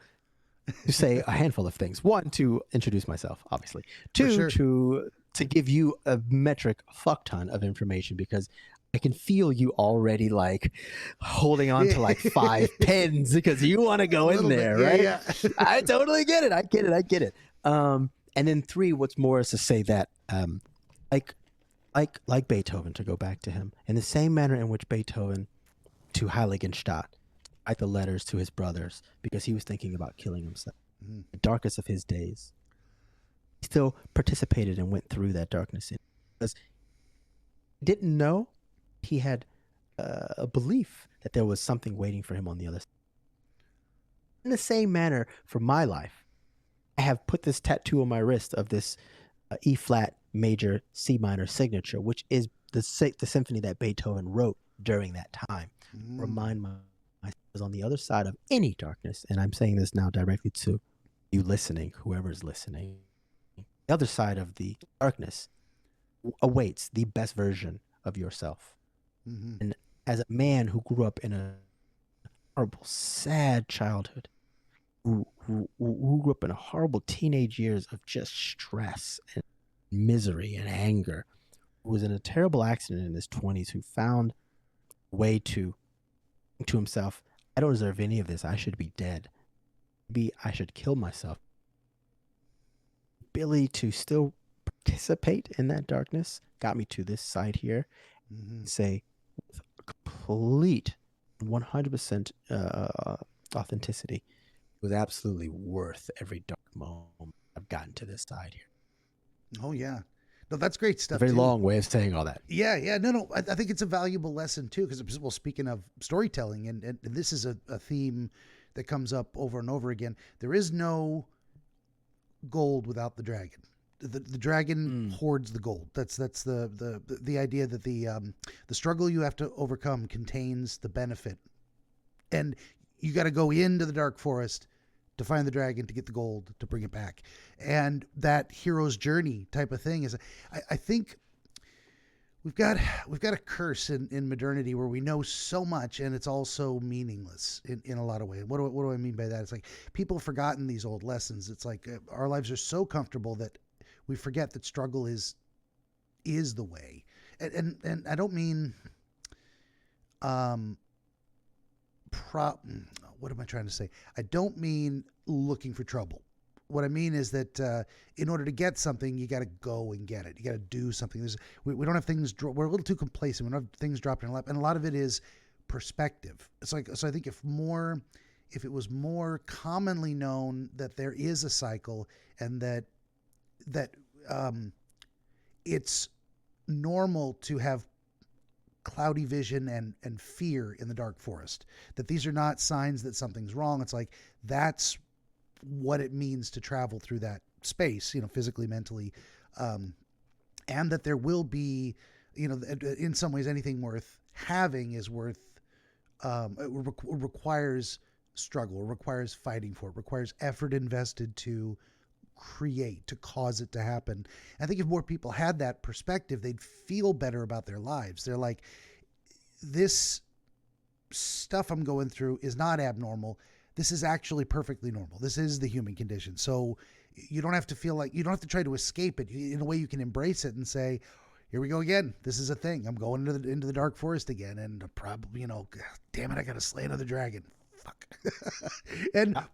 Speaker 2: to say a handful of things. One, to introduce myself, obviously. Two, to give you a metric fuck ton of information, because I can feel you already like holding on to like 5 pens because you want to go in there, right?
Speaker 1: Yeah.
Speaker 2: I totally get it. I get it. And then 3, what's more is to say that, like Beethoven, to go back to him, in the same manner in which Beethoven to Heiligenstadt write the letters to his brothers because he was thinking about killing himself. Mm-hmm. The darkest of his days. He still participated and went through that darkness because he didn't know he had a belief that there was something waiting for him on the other side. In the same manner, for my life, I have put this tattoo on my wrist of this E flat major C minor signature, which is the symphony that Beethoven wrote during that time. Remind myself on the other side of any darkness, and I'm saying this now directly to you listening, whoever's listening. The other side of the darkness awaits the best version of yourself. Mm-hmm. And as a man who grew up in a horrible, sad childhood, who grew up in a horrible teenage years of just stress and misery and anger, who was in a terrible accident in his 20s, who found a way to himself, I don't deserve any of this. I should be dead. Maybe I should kill myself. Ability to still participate in that darkness got me to this side here. Mm-hmm. Say with complete 100% authenticity, was absolutely worth every dark moment I've gotten to this side here.
Speaker 1: Oh, yeah. No, that's great stuff.
Speaker 2: A very long way of saying all that.
Speaker 1: Yeah. No. I think it's a valuable lesson, too, because, well, speaking of storytelling, and this is a theme that comes up over and over again, there is no gold without the dragon. The dragon hoards the gold. That's the idea that the struggle you have to overcome contains the benefit. And you got to go into the dark forest to find the dragon, to get the gold, to bring it back. And that hero's journey type of thing is, I think we've got a curse in modernity where we know so much and it's also meaningless in a lot of ways. What do I mean by that? It's like people have forgotten these old lessons. It's like our lives are so comfortable that we forget that struggle is the way. And I don't mean what am I trying to say? I don't mean looking for trouble. What I mean is that in order to get something, you got to go and get it. You got to do something. We don't have things. We're a little too complacent. We don't have things dropped in our lap, and a lot of it is perspective. It's like, so I think if it was more commonly known that there is a cycle and that it's normal to have cloudy vision and fear in the dark forest, that these are not signs that something's wrong. It's like, that's what it means to travel through that space, physically, mentally, and that there will be, in some ways, anything worth having is worth, it requires struggle, it requires fighting for it, requires effort invested to create, to cause it to happen. I think if more people had that perspective, they'd feel better about their lives. They're like, this stuff I'm going through is not abnormal. This is actually perfectly normal. This is the human condition. So you don't have to feel like, you don't have to try to escape it. In a way, you can embrace it and say, here we go again. This is a thing. I'm going into the dark forest again, and probably, damn it, I got to slay another dragon. Fuck.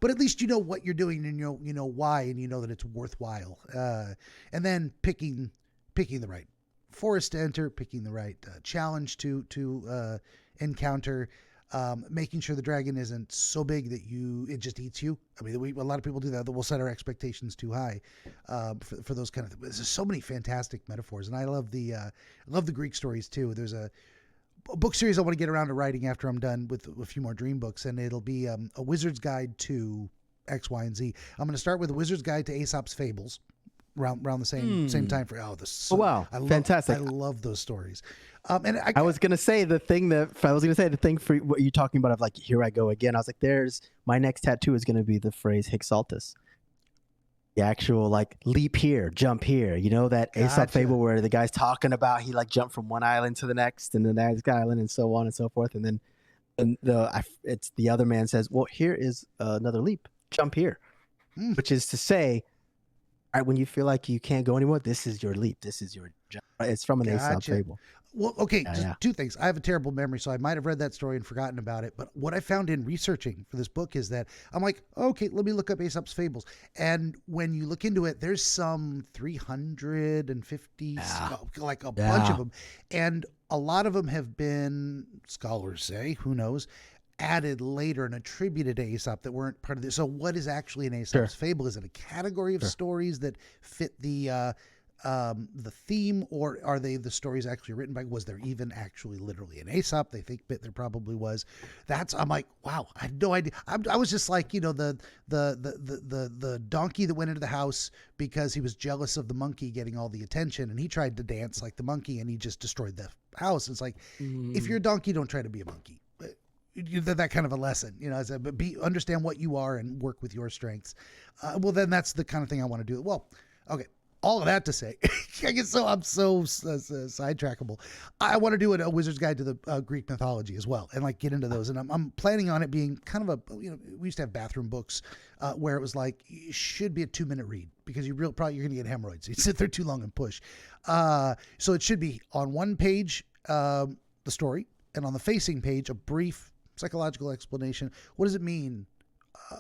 Speaker 1: But at least you know what you're doing, and you know why, and you know that it's worthwhile. And then picking the right forest to enter, picking the right challenge to encounter, making sure the dragon isn't so big that it just eats you. I mean, a lot of people do that. We'll set our expectations too high for those kind of things. There's so many fantastic metaphors, and I love the Greek stories too. There's a book series I want to get around to writing after I'm done with a few more dream books, and it'll be a wizard's guide to X, Y, and Z. I'm going to start with a wizard's guide to Aesop's fables. Around the same time for
Speaker 2: wow, fantastic!
Speaker 1: I love those stories.
Speaker 2: And I was gonna say the thing for what you're talking about of like, here I go again. I was like, there's my next tattoo is gonna be the phrase Hic Saltus. The actual like leap here, jump here. You know that Aesop fable where the guy's talking about he like jumped from one island to the next and the next island and so on and so forth, and then it's the other man says, well, here is another leap, jump here, which is to say, all right, when you feel like you can't go anymore, this is your leap. This is your jump. It's from an Aesop fable.
Speaker 1: Well, okay, two things. I have a terrible memory, so I might have read that story and forgotten about it. But what I found in researching for this book is that I'm like, okay, let me look up Aesop's fables. And when you look into it, there's some 350, like a bunch of them. And a lot of them have been, scholars say, who knows, added later and attributed to Aesop that weren't part of this. So what is actually an Aesop's fable? Is it a category of stories that fit the theme, or are they the stories actually written by? Was there even actually literally an Aesop? They think there probably was. I'm like, wow, I had no idea. I was just like, the donkey that went into the house because he was jealous of the monkey getting all the attention, and he tried to dance like the monkey, and he just destroyed the house. It's like, if you're a donkey, don't try to be a monkey. That kind of a lesson, understand what you are and work with your strengths. Well, then that's the kind of thing I want to do. Well, okay. All of that to say, I guess I'm so sidetrackable. I want to do a wizard's guide to the Greek mythology as well, and like get into those. And I'm planning on it being kind of we used to have bathroom books where it was like, it should be a 2-minute read because you're going to get hemorrhoids. You sit there too long and push. So it should be on one page, the story, and on the facing page, a brief psychological explanation. What does it mean,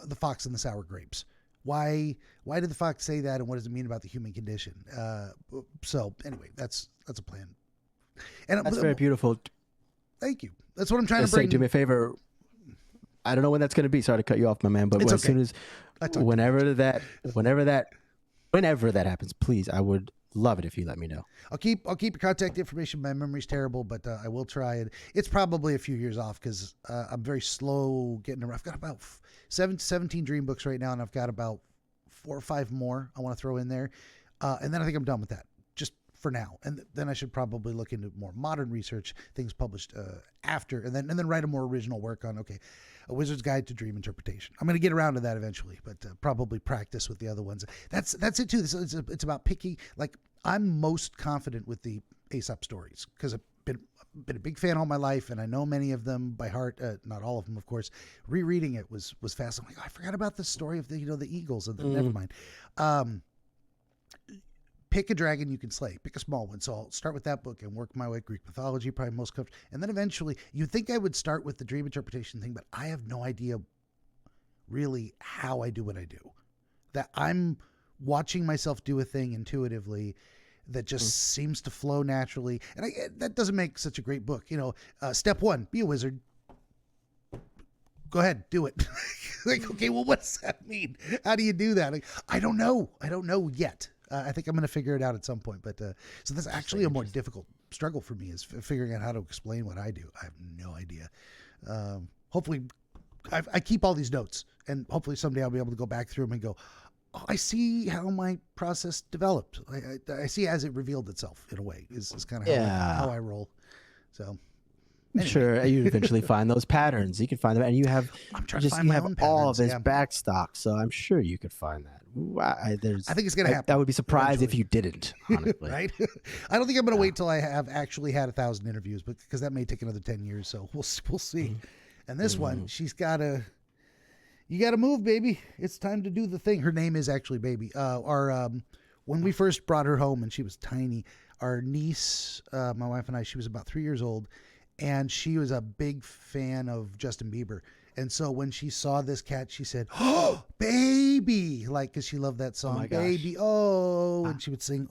Speaker 1: the fox and the sour grapes? Why did the fox say that, and what does it mean about the human condition? So anyway, that's a plan. And
Speaker 2: that's very beautiful.
Speaker 1: Thank you. That's what I'm trying to bring.
Speaker 2: Do me a favor. I don't know when that's going to be. Sorry to cut you off, my man. But as soon as, whenever that happens, please, I would love it if you let me know. I'll keep
Speaker 1: your contact information. My memory's terrible, but I will try it. It's probably a few years off because I'm very slow getting around. I've got about 17 dream books right now, and I've got about 4 or 5 more I want to throw in there. And then I think I'm done with that, just for now. And then I should probably look into more modern research, things published after, and then write a more original work on, A Wizard's Guide to Dream Interpretation. I'm going to get around to that eventually, but probably practice with the other ones. That's it too. It's about picking. Like, I'm most confident with the Aesop stories because I've been a big fan all my life, and I know many of them by heart. Not all of them, of course. Rereading it was fast. I'm like, I forgot about the story of the eagles. And never mind. Pick a dragon you can slay. Pick a small one. So I'll start with that book and work my way Greek mythology, probably most comfortable. And then eventually, you'd think I would start with the dream interpretation thing, but I have no idea really how I do what I do. That I'm watching myself do a thing intuitively that just seems to flow naturally. And that doesn't make such a great book. Step 1, be a wizard. Go ahead, do it. Like, okay, well, what does that mean? How do you do that? Like, I don't know yet. I think I'm going to figure it out at some point. But so that's actually a more difficult struggle for me, is figuring out how to explain what I do. I have no idea. Hopefully, I keep all these notes, and hopefully someday I'll be able to go back through them and go, oh, I see how my process developed. I see as it revealed itself in a way is kind of how I roll. So.
Speaker 2: Anyway. Sure, you eventually find those patterns. You can find them, and you have all of his back stock. So I'm sure you could find that.
Speaker 1: I think it's going to happen.
Speaker 2: I would be surprised if you didn't, honestly.
Speaker 1: Right? I don't think I'm going to wait till I have actually had 1,000 interviews, because that may take another 10 years. So we'll see. And this one, she's got to, You got to move, baby. It's time to do the thing. Her name is actually Baby. When we first brought her home and she was tiny, our niece, my wife and I, she was about 3 years old, and she was a big fan of Justin Bieber. And so when she saw this cat, she said, "Oh, baby!" Like, because she loved that song,
Speaker 2: my gosh.
Speaker 1: "Baby." Oh, and she would sing,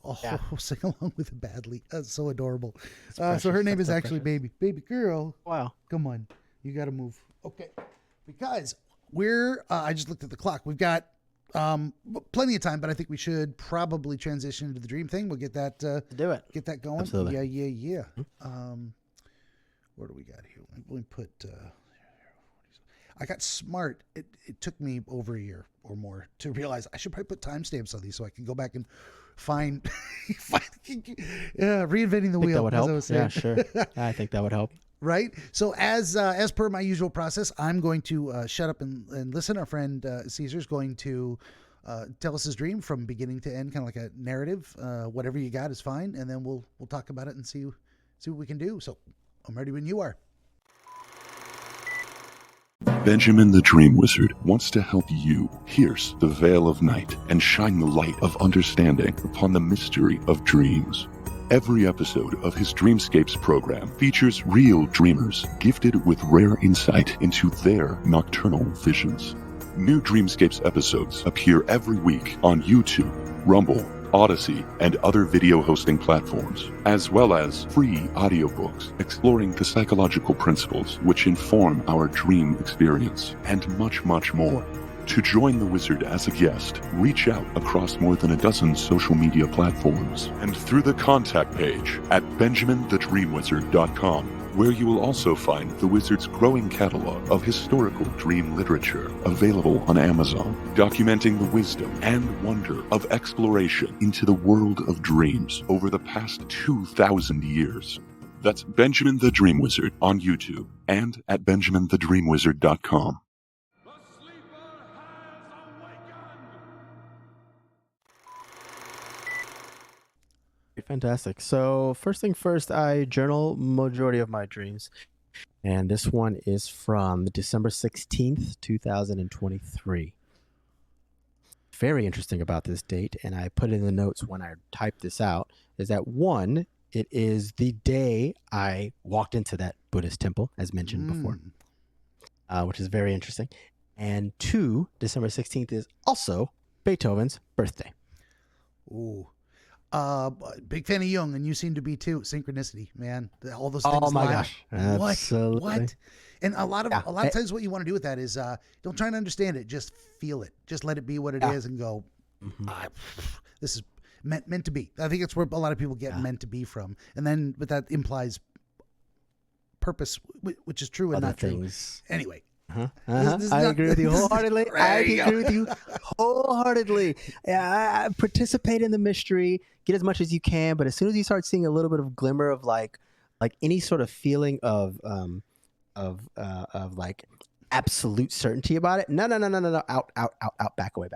Speaker 1: sing along with it badly. That's so adorable. So her name is actually Baby. Baby girl.
Speaker 2: Wow.
Speaker 1: Come on, you got to move. Okay, because we're. I just looked at the clock. We've got plenty of time, but I think we should probably transition into the dream thing. We'll get that.
Speaker 2: Do it.
Speaker 1: Get that going.
Speaker 2: Absolutely.
Speaker 1: Yeah. What do we got here? Let me put. I got smart. It took me over a year or more to realize I should probably put timestamps on these so I can go back and find reinventing the wheel.
Speaker 2: That would help.
Speaker 1: As I was saying.
Speaker 2: Yeah, sure. I think that would help.
Speaker 1: Right. So as per my usual process, I'm going to shut up and listen. Our friend Caesar's going to tell us his dream from beginning to end, kind of like a narrative. Whatever you got is fine, and then we'll talk about it and see what we can do. So I'm ready when you are.
Speaker 3: Benjamin the Dream Wizard wants to help you pierce the veil of night and shine the light of understanding upon the mystery of dreams. Every episode of his Dreamscapes program features real dreamers gifted with rare insight into their nocturnal visions. New Dreamscapes episodes appear every week on YouTube, Rumble, Odyssey, and other video hosting platforms, as well as free audiobooks exploring the psychological principles which inform our dream experience, and much, much more. To join the wizard as a guest, reach out across more than a dozen social media platforms and through the contact page at benjaminthedreamwizard.com, where you will also find the wizard's growing catalog of historical dream literature available on Amazon, documenting the wisdom and wonder of exploration into the world of dreams over the past 2,000 years. That's Benjamin the Dream Wizard on YouTube and at benjaminthedreamwizard.com.
Speaker 2: Fantastic. So first thing first, I journal majority of my dreams. And this one is from December 16th, 2023. Very interesting about this date, and I put it in the notes when I typed this out, is that one, it is the day I walked into that Buddhist temple, as mentioned before, which is very interesting. And two, December 16th is also Beethoven's birthday.
Speaker 1: Ooh. Big fan of Jung, and you seem to be too. Synchronicity, man. All those things.
Speaker 2: Oh my
Speaker 1: lie.
Speaker 2: gosh! Absolutely.
Speaker 1: What? And a lot of times, what you want to do with that is don't try to understand it. Just feel it. Just let it be what it is, and go. This is meant to be. I think it's where a lot of people get meant to be from, and then but that implies purpose, which is true and
Speaker 2: Other
Speaker 1: not
Speaker 2: things.
Speaker 1: true. Anyway.
Speaker 2: I agree with you wholeheartedly. Participate in the mystery, get as much as you can, but as soon as you start seeing a little bit of glimmer of like any sort of feeling of like absolute certainty about it, no, out, back away.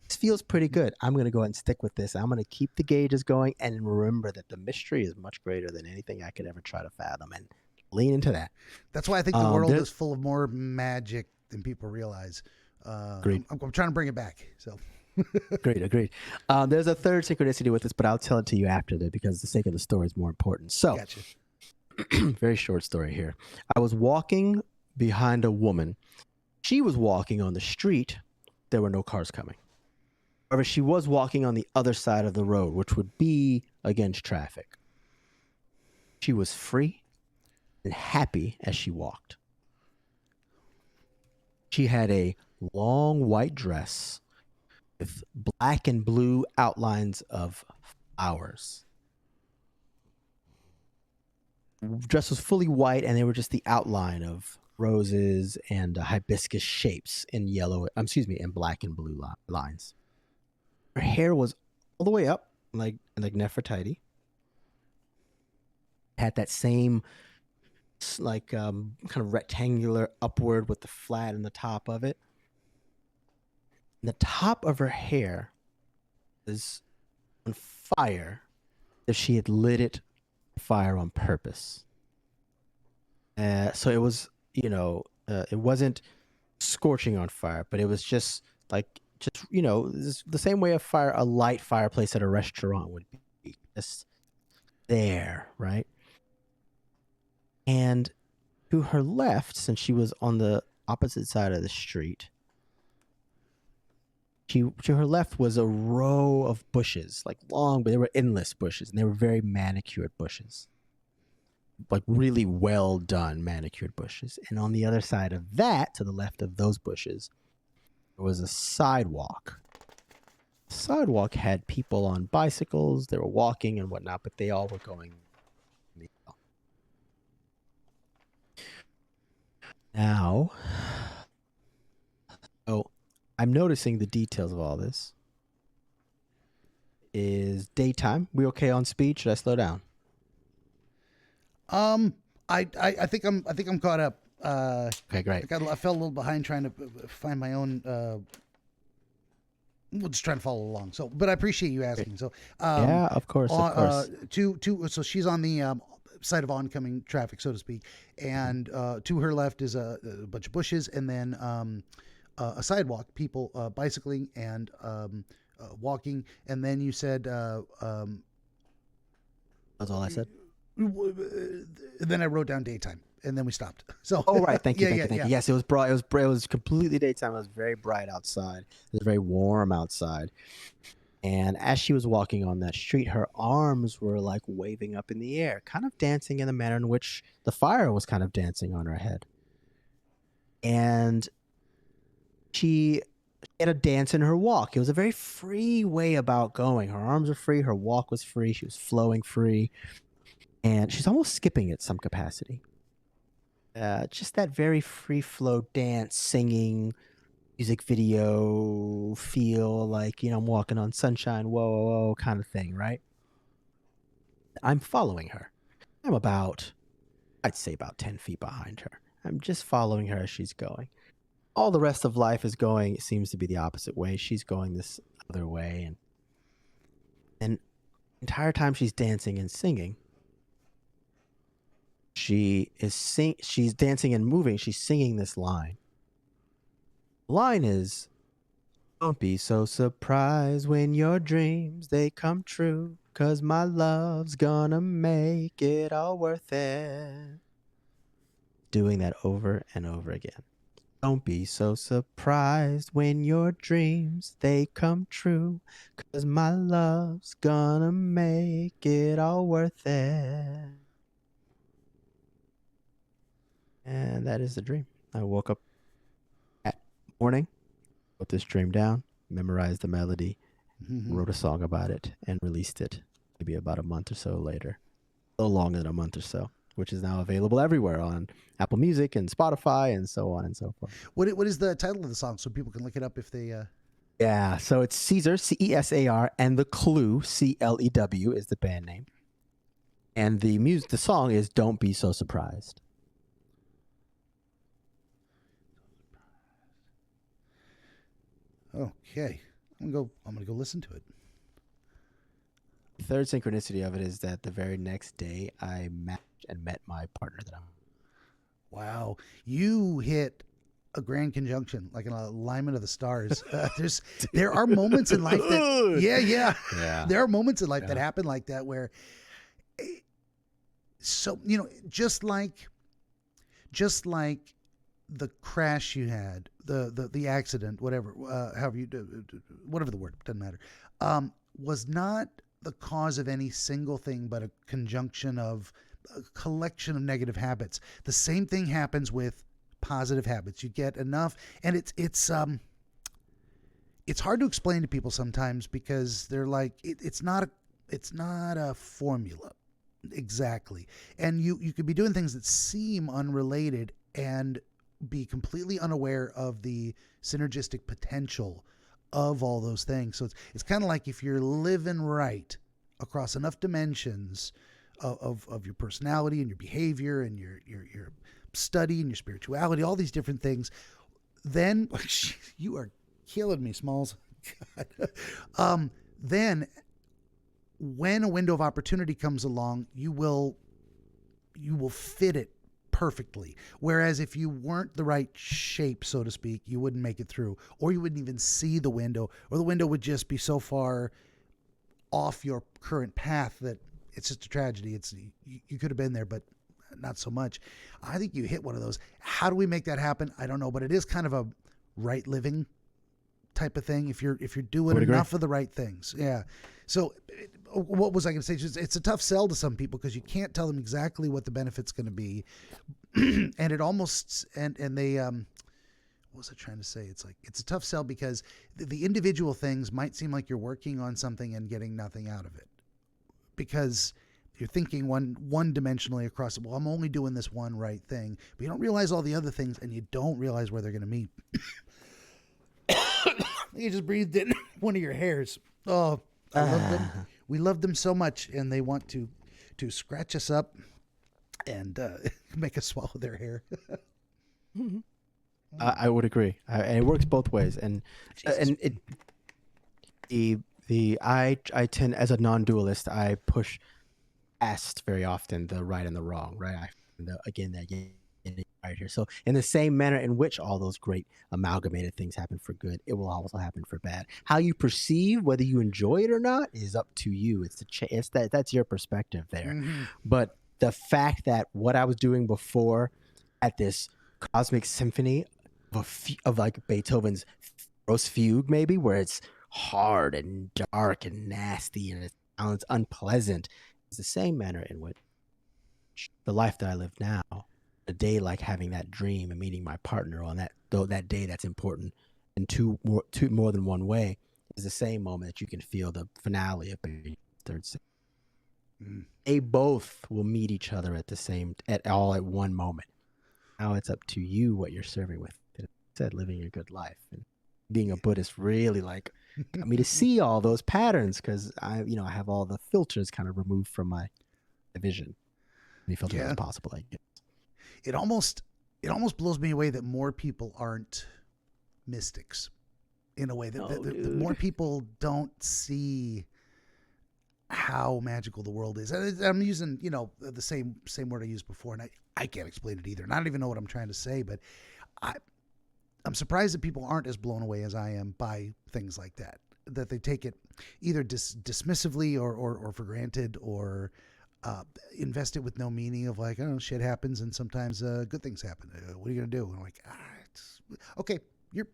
Speaker 2: This feels pretty good. I'm going to go ahead and stick with this. I'm going to keep the gauges going and remember that the mystery is much greater than anything I could ever try to fathom, and lean into that.
Speaker 1: That's why I think the world is full of more magic than people realize.
Speaker 2: Agreed.
Speaker 1: I'm trying to bring it back. So,
Speaker 2: agreed. There's a third synchronicity with this, but I'll tell it to you after that because the sake of the story is more important. So,
Speaker 1: gotcha.
Speaker 2: Very short story here. I was walking behind a woman. She was walking on the street. There were no cars coming. However, she was walking on the other side of the road, which would be against traffic. She was free and happy as she walked. She had a long white dress with black and blue outlines of flowers. The dress was fully white, and they were just the outline of roses and hibiscus shapes in in black and blue lines. Her hair was all the way up, like Nefertiti. Had that same kind of rectangular upward with the flat in the top of it. And the top of her hair is on fire if she had lit it fire on purpose. So it was, it wasn't scorching on fire, but it was just the same way a light fireplace at a restaurant would be, just there, right? And to her left, since she was on the opposite side of the street, to her left was a row of bushes, like long, but they were endless bushes, and they were very manicured bushes, like really well done manicured bushes. And on the other side of that, to the left of those bushes, there was a sidewalk. The sidewalk had people on bicycles. They were walking and whatnot, but they all were going. Now, so I'm noticing the details of all this. Is daytime. We okay on speed? Should I slow down?
Speaker 1: I think I'm caught up.
Speaker 2: Okay, great.
Speaker 1: I fell a little behind trying to find my own. Just trying to follow along. So, but I appreciate you asking. So,
Speaker 2: yeah, of course, of course.
Speaker 1: So she's on the side of oncoming traffic, so to speak, and to her left is a bunch of bushes, and then a sidewalk, people bicycling and walking, and then you said.
Speaker 2: That's all I said.
Speaker 1: Then I wrote down daytime, and then we stopped. So,
Speaker 2: oh right, thank you. Yes, it was bright. It was completely daytime. It was very bright outside. It was very warm outside. And as she was walking on that street, her arms were like waving up in the air, kind of dancing in the manner in which the fire was kind of dancing on her head. And she had a dance in her walk. It was a very free way about going. Her arms were free. Her walk was free. She was flowing free. And she's almost skipping at some capacity. Just that very free flow dance, singing, music video feel, like, I'm walking on sunshine, whoa, whoa, whoa, kind of thing, right? I'm following her. I'm I'd say about 10 feet behind her. I'm just following her as she's going. All the rest of life is going, it seems to be the opposite way. She's going this other way. And the entire time she's dancing and singing, she's dancing and moving. She's singing this line. The line is, don't be so surprised when your dreams, they come true, 'cause my love's gonna make it all worth it. Doing that over and over again. Don't be so surprised when your dreams, they come true, 'cause my love's gonna make it all worth it. And that is the dream. I woke up at morning, wrote this dream down, memorized the melody, wrote a song about it, and released it maybe about a month or so later. A little longer than a month or so, which is now available everywhere on Apple Music and Spotify and so on and so forth.
Speaker 1: What is the title of the song so people can look it up if they...
Speaker 2: Yeah, so it's Caesar, Cesar, and The Clue, Clew, is the band name. And the song is Don't Be So Surprised.
Speaker 1: Okay, I'm gonna go listen to it.
Speaker 2: The third synchronicity of it is that the very next day I matched and met my partner that I'm.
Speaker 1: Wow, you hit a grand conjunction, like an alignment of the stars. There are moments in life that yeah. There are moments in life that happen like that where, so just like the crash you had, the accident, whatever, however you do, whatever the word, doesn't matter, was not the cause of any single thing, but a conjunction of a collection of negative habits. The same thing happens with positive habits. You get enough, and it's hard to explain to people sometimes because they're like, it's not a formula exactly, and you could be doing things that seem unrelated and be completely unaware of the synergistic potential of all those things. So it's kind of like if you're living right across enough dimensions of your personality and your behavior and your study and your spirituality, all these different things, then you are killing me, Smalls. God. Then when a window of opportunity comes along, you will fit it perfectly. Whereas if you weren't the right shape, so to speak, you wouldn't make it through, or you wouldn't even see the window, or the window would just be so far off your current path that it's just a tragedy. You could have been there, but not so much. I think you hit one of those. How do we make that happen? I don't know, but it is kind of a right living type of thing. If you're doing enough of the right things. Yeah. So what was I going to say? It's a tough sell to some people because you can't tell them exactly what the benefit's going to be. And it almost, and they, what was I trying to say? It's like, it's a tough sell because the individual things might seem like you're working on something and getting nothing out of it because you're thinking one dimensionally across it. Well, I'm only doing this one right thing, but you don't realize all the other things and you don't realize where they're going to meet. You just breathed in one of your hairs. Oh, I love them. We love them so much, and they want to scratch us up and make us swallow their hair.
Speaker 2: I would agree, and it works both ways. And I tend, as a non-dualist, I push past very often the right and the wrong. Right, again that right here. So in the same manner in which all those great amalgamated things happen for good, it will also happen for bad. How you perceive, whether you enjoy it or not, is up to you. That's your perspective there. Mm-hmm. But the fact that what I was doing before at this cosmic symphony of like Beethoven's Rose Fugue, maybe, where it's hard and dark and nasty and it sounds unpleasant, is the same manner in which the life that I live now, a day like having that dream and meeting my partner on that day that's important in two more than one way, is the same moment that you can feel the finale of the third symphony. They both will meet each other at one moment. Now it's up to you what you're serving with. Instead, living a good life. And being a Buddhist really got me to see all those patterns because I have all the filters kind of removed from my vision. Any filters as possible, I guess.
Speaker 1: It almost blows me away that more people aren't mystics in a way that more people don't see how magical the world is. And I'm using, the same word I used before, and I can't explain it either. And I don't even know what I'm trying to say, but I'm surprised that people aren't as blown away as I am by things like that they take it either dismissively or for granted or invest it with no meaning of like, I don't know, shit happens and sometimes good things happen. What are you going to do? And I'm like, okay, you're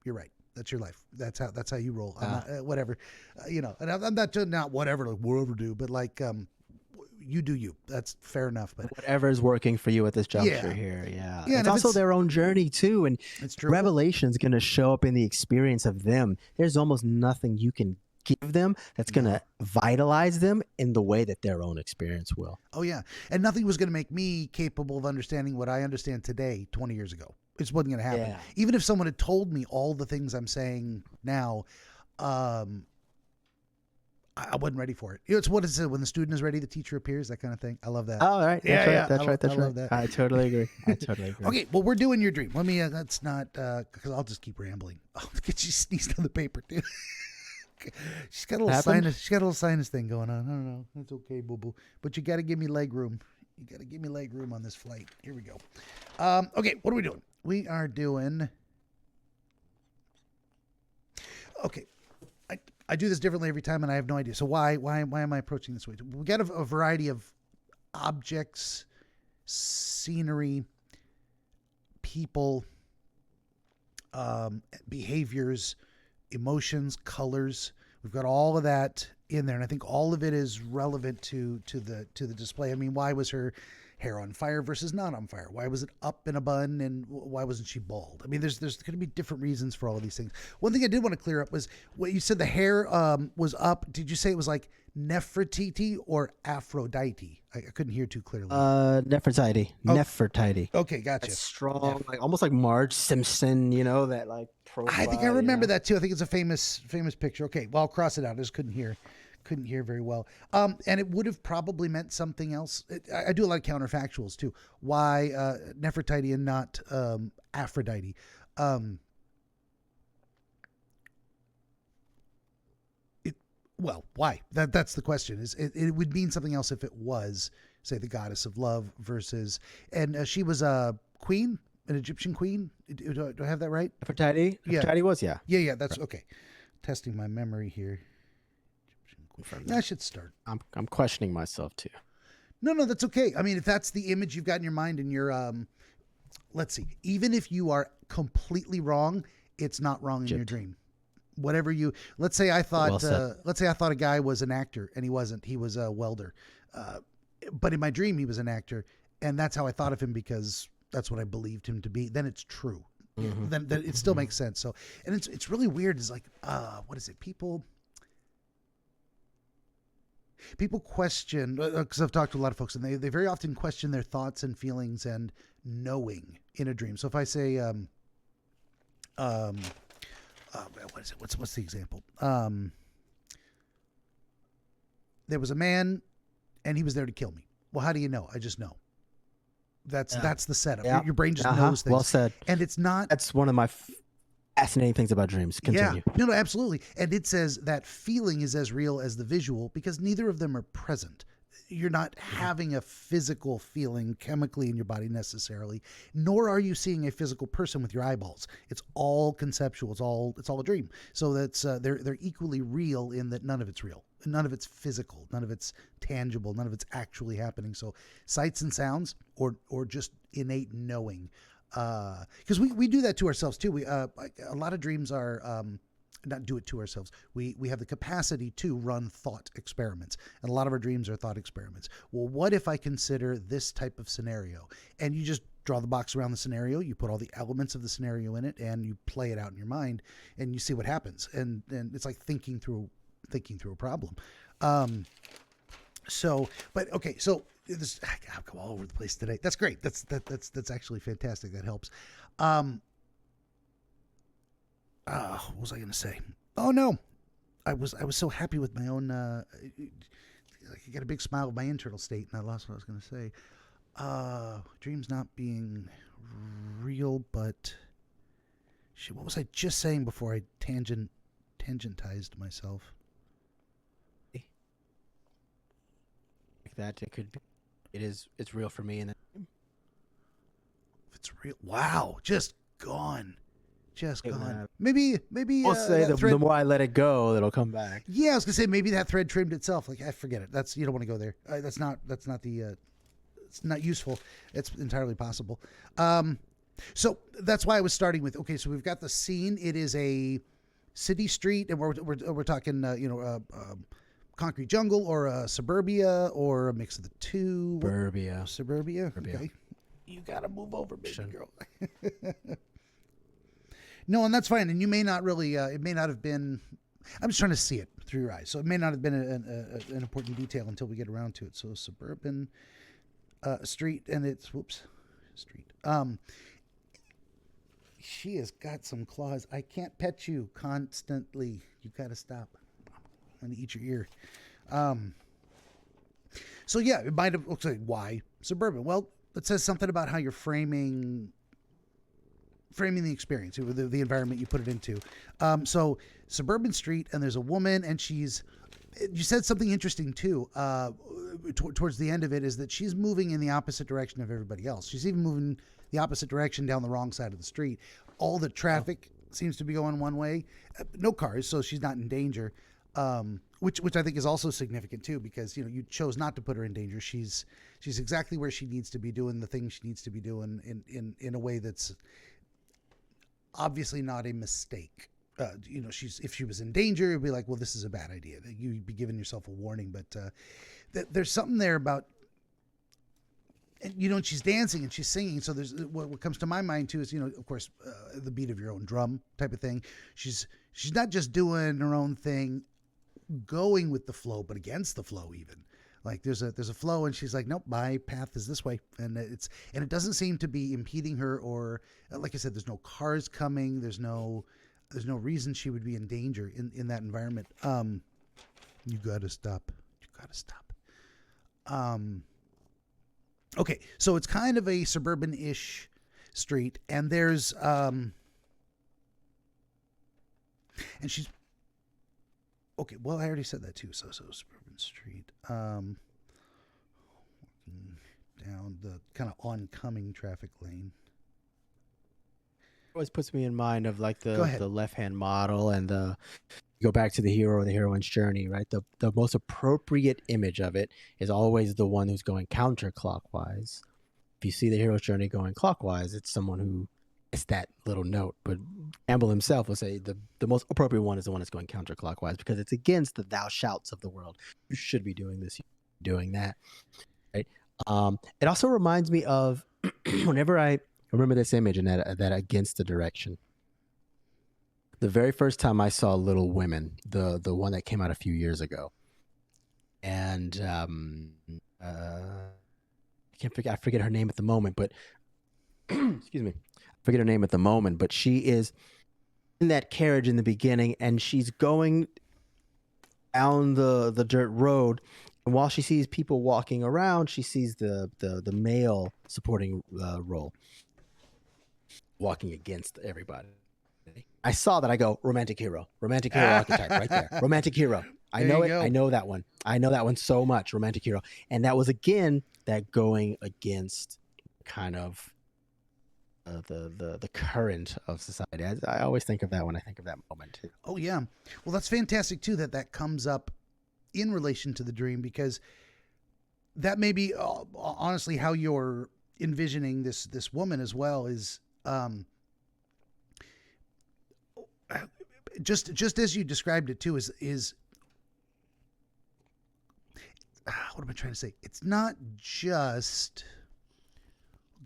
Speaker 1: right. That's your life. That's how you roll. I'm not, whatever, and I'm not whatever, like whatever do, but like, you do you. That's fair enough. But
Speaker 2: whatever's working for you at this juncture here. Yeah.
Speaker 1: It's
Speaker 2: also their own journey too. And
Speaker 1: it's true.
Speaker 2: Revelation's going to show up in the experience of them. There's almost nothing you can give them that's going to vitalize them in the way that their own experience will.
Speaker 1: Oh yeah. And nothing was going to make me capable of understanding what I understand today 20 years ago. It just wasn't going to happen. Yeah. Even if someone had told me all the things I'm saying now, I wasn't ready for it. It's what is it when the student is ready, the teacher appears, that kind of thing. I love that.
Speaker 2: Oh, right. That's right. That's right.
Speaker 1: I love that.
Speaker 2: I totally agree.
Speaker 1: Okay, well, we're doing your dream. Let me, that's not, because I'll just keep rambling. Oh, look at she sneezed on the paper, too. She's got a little sinus. She's got a little sinus thing going on. I don't know. That's okay, boo boo. But you got to give me leg room. You got to give me leg room on this flight. Here we go. Okay, what are we doing? We are doing. Okay, I do this differently every time, and I have no idea. So why am I approaching this way? We got a variety of objects, scenery, people, behaviors, emotions, colors. We've got all of that in there, and I think all of it is relevant to the display. I mean, why was her hair on fire versus not on fire? Why was it up in a bun, and why wasn't she bald? I mean, there's going to be different reasons for all of these things. One thing I did want to clear up was what you said. The hair was up. Did you say it was like Nefertiti or Aphrodite? I couldn't hear too clearly.
Speaker 2: Nefertiti. Oh. Nefertiti.
Speaker 1: Okay, gotcha.
Speaker 2: That's strong, like almost like Marge Simpson. That like profile.
Speaker 1: I think I remember that too. I think it's a famous picture. Okay, well, I'll cross it out. I just couldn't hear very well. And it would have probably meant something else. I do a lot of counterfactuals too. Why Nefertiti and not Aphrodite? Well, why? That's the question. It would mean something else if it was say the goddess of love versus, and she was a queen, an Egyptian queen. Do I have that right?
Speaker 2: Nefertiti?
Speaker 1: Yeah.
Speaker 2: Nefertiti was, yeah.
Speaker 1: Yeah, that's okay. Testing my memory here. I should start.
Speaker 2: I'm questioning myself too.
Speaker 1: No, that's okay. I mean, if that's the image you've got in your mind and you're, let's see, even if you are completely wrong, it's not wrong in your dream. Whatever you, let's say I thought a guy was an actor and he wasn't. He was a welder. But in my dream, he was an actor, and that's how I thought of him because that's what I believed him to be. Then it's true. Then it still makes sense. So, and it's really weird. It's like, what is it? People question, because I've talked to a lot of folks, and they very often question their thoughts and feelings and knowing in a dream. So if I say, what is it? What's the example? There was a man, and he was there to kill me. Well, how do you know? I just know. That's the setup.
Speaker 2: Yeah.
Speaker 1: Your brain just knows things.
Speaker 2: Well said.
Speaker 1: And it's not.
Speaker 2: That's one of my fascinating things about dreams. Continue.
Speaker 1: Yeah. No, absolutely. And it says that feeling is as real as the visual because neither of them are present. You're not having a physical feeling chemically in your body necessarily, nor are you seeing a physical person with your eyeballs. It's all conceptual. It's all a dream. So that's they're equally real in that none of it's real. None of it's physical. None of it's tangible. None of it's actually happening. So sights and sounds or just innate knowing. Because we do that to ourselves too. A lot of dreams are not do it to ourselves. We have the capacity to run thought experiments, and a lot of our dreams are thought experiments. Well, what if I consider this type of scenario? And you just draw the box around the scenario, you put all the elements of the scenario in it, and you play it out in your mind, and you see what happens. And it's like thinking through a problem. So I'll go all over the place today. That's great. That's actually fantastic. That helps. What was I going to say? Oh no, I was so happy with my own. I got a big smile with my internal state, and I lost what I was going to say. Dreams not being real, but shit, what was I just saying before I tangentized myself?
Speaker 2: That it could be, it's real for me, and
Speaker 1: if it's real, wow, just gone. Maybe
Speaker 2: we'll say the more I let it go, it'll come back.
Speaker 1: Yeah, I was gonna say maybe that thread trimmed itself. Like, I forget it. You don't want to go there. That's not it's not useful. It's entirely possible. So that's why I was starting with. Okay, so we've got the scene. It is a city street, and we're talking concrete jungle or a suburbia or a mix of the two. Suburbia. Okay. You gotta move over, baby girl. No, and that's fine. And you may not really, it may not have been, I'm just trying to see it through your eyes. So it may not have been an important detail until we get around to it. So suburban street, and it's, street. She has got some claws. I can't pet you constantly. You got to stop. I'm going to eat your ear. So yeah, it might have, okay, why suburban? Well, it says something about how you're framing the experience, the environment you put it into. So suburban street, and there's a woman, and you said something interesting too, towards the end of it, is that she's moving in the opposite direction of everybody else. She's even moving the opposite direction down the wrong side of the street. All the traffic seems to be going one way, no cars, so she's not in danger. Which I think is also significant too, because you chose not to put her in danger. She's exactly where she needs to be, doing the things she needs to be doing in a way that's obviously not a mistake. If she was in danger, it'd be like, well, this is a bad idea. You'd be giving yourself a warning. But there's something there about, and she's dancing and she's singing. So there's what comes to my mind too is, of course, the beat of your own drum type of thing. She's not just doing her own thing, going with the flow, but against the flow even. Like there's a flow, and she's like, nope, my path is this way, and it doesn't seem to be impeding her, or like I said, there's no cars coming, there's no reason she would be in danger in that environment. You gotta stop. Okay, so it's kind of a suburban-ish street, and there's and she's okay. Well, I already said that too. So suburban street. Walking down the kind of oncoming traffic lane.
Speaker 2: Always puts me in mind of like
Speaker 1: Go
Speaker 2: the
Speaker 1: ahead.
Speaker 2: left hand model and the go back to the hero or the heroine's journey, right? The most appropriate image of it is always the one who's going counterclockwise. If you see the hero's journey going clockwise, it's someone who it's that little note. But Campbell himself will say the most appropriate one is the one that's going counterclockwise because it's against the thou shouts of the world. You should be doing this, doing that, right? It also reminds me of whenever I remember this image and that against the direction. The very first time I saw Little Women, the one that came out a few years ago, and I forget her name at the moment, but excuse me, I forget her name at the moment, but she is in that carriage in the beginning, and she's going down the dirt road, and while she sees people walking around, she sees the male supporting role walking against everybody. I saw that. I go romantic hero archetype right there. Romantic hero. I know it.
Speaker 1: Go.
Speaker 2: I know that one. I know that one so much. Romantic hero, and that was again that going against kind of the current of society. I always think of that when I think of that moment too.
Speaker 1: Oh yeah, well that's fantastic too that comes up in relation to the dream, because that may be honestly how you're envisioning this woman as well is. Just as you described it too is what am I trying to say? It's not just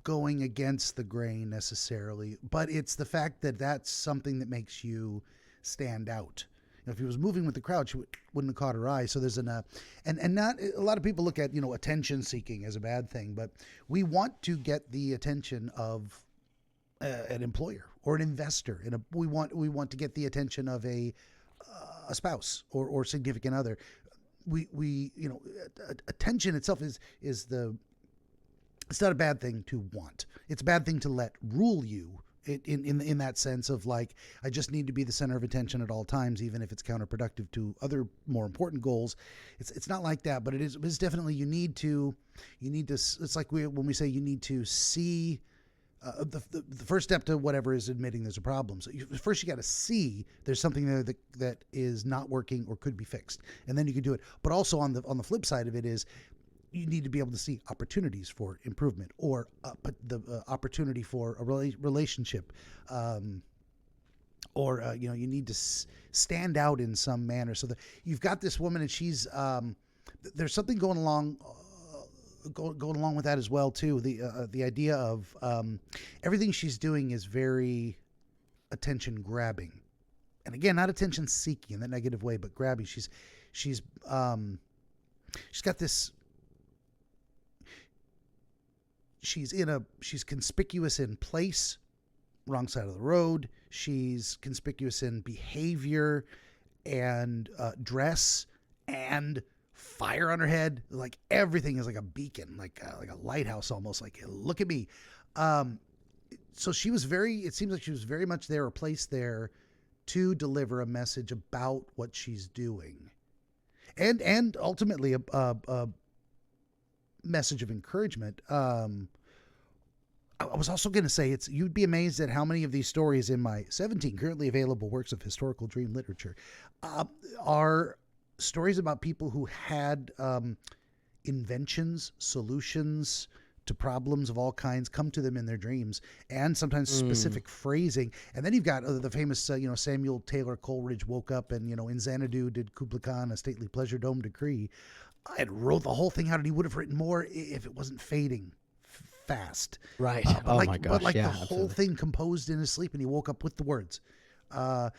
Speaker 1: going against the grain necessarily, but it's the fact that that's something that makes you stand out. You know, if he was moving with the crowd, she wouldn't have caught her eye. So there's and not a lot of people look at attention seeking as a bad thing, but we want to get the attention of an employer or an investor, we want to get the attention of a spouse or significant other. We attention itself is it's not a bad thing to want. It's a bad thing to let rule you in that sense of like, I just need to be the center of attention at all times, even if it's counterproductive to other more important goals. It's not like that, but it's definitely you need to it's like when we say you need to see. The first step to whatever is admitting there's a problem. So first you got to see there's something there that is not working or could be fixed, and then you can do it. But also on the flip side of it is you need to be able to see opportunities for improvement or the opportunity for a relationship, or you need to stand out in some manner. So that you've got this woman and she's there's something going along with that as well too. The idea of everything she's doing is very attention grabbing, and again, not attention seeking in that negative way, but grabbing. She's got this. She's conspicuous in place, wrong side of the road. She's conspicuous in behavior and dress and fire on her head. Like everything is like a beacon, like a lighthouse almost. Like, look at me. So it seems like she was very much there or placed there to deliver a message about what she's doing, and ultimately a message of encouragement. I was also going to say you'd be amazed at how many of these stories in my 17 currently available works of historical dream literature are stories about people who had inventions, solutions to problems of all kinds come to them in their dreams, and sometimes specific phrasing. And then you've got the famous, Samuel Taylor Coleridge woke up and, in Xanadu did Kubla Khan a stately pleasure dome decree, and wrote the whole thing out, and he would have written more if it wasn't fading fast.
Speaker 2: Right. My gosh.
Speaker 1: But
Speaker 2: yeah,
Speaker 1: the whole thing composed in his sleep, and he woke up with the words. And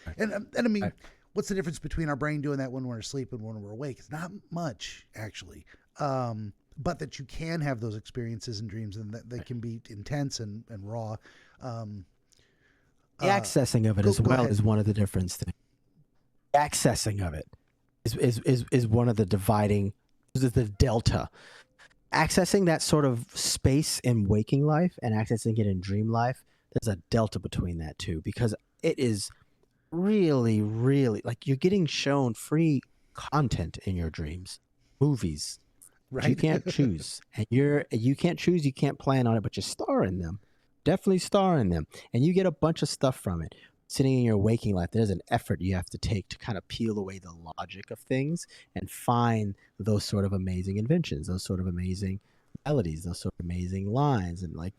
Speaker 1: I mean, what's the difference between our brain doing that when we're asleep and when we're awake? It's not much, actually. But that you can have those experiences and dreams, and that they can be intense and raw.
Speaker 2: The accessing of it as well is one of the difference things. The accessing of it is one of the dividing. This is the delta. Accessing that sort of space in waking life and accessing it in dream life, there's a delta between that too, because it is really, really like you're getting shown free content in your dreams, movies,
Speaker 1: Right.
Speaker 2: You can't choose, and you can't choose. You can't plan on it, but you star in them. Definitely star in them, and you get a bunch of stuff from it. Sitting in your waking life, there's an effort you have to take to kind of peel away the logic of things and find those sort of amazing inventions, those sort of amazing melodies, those sort of amazing lines, and like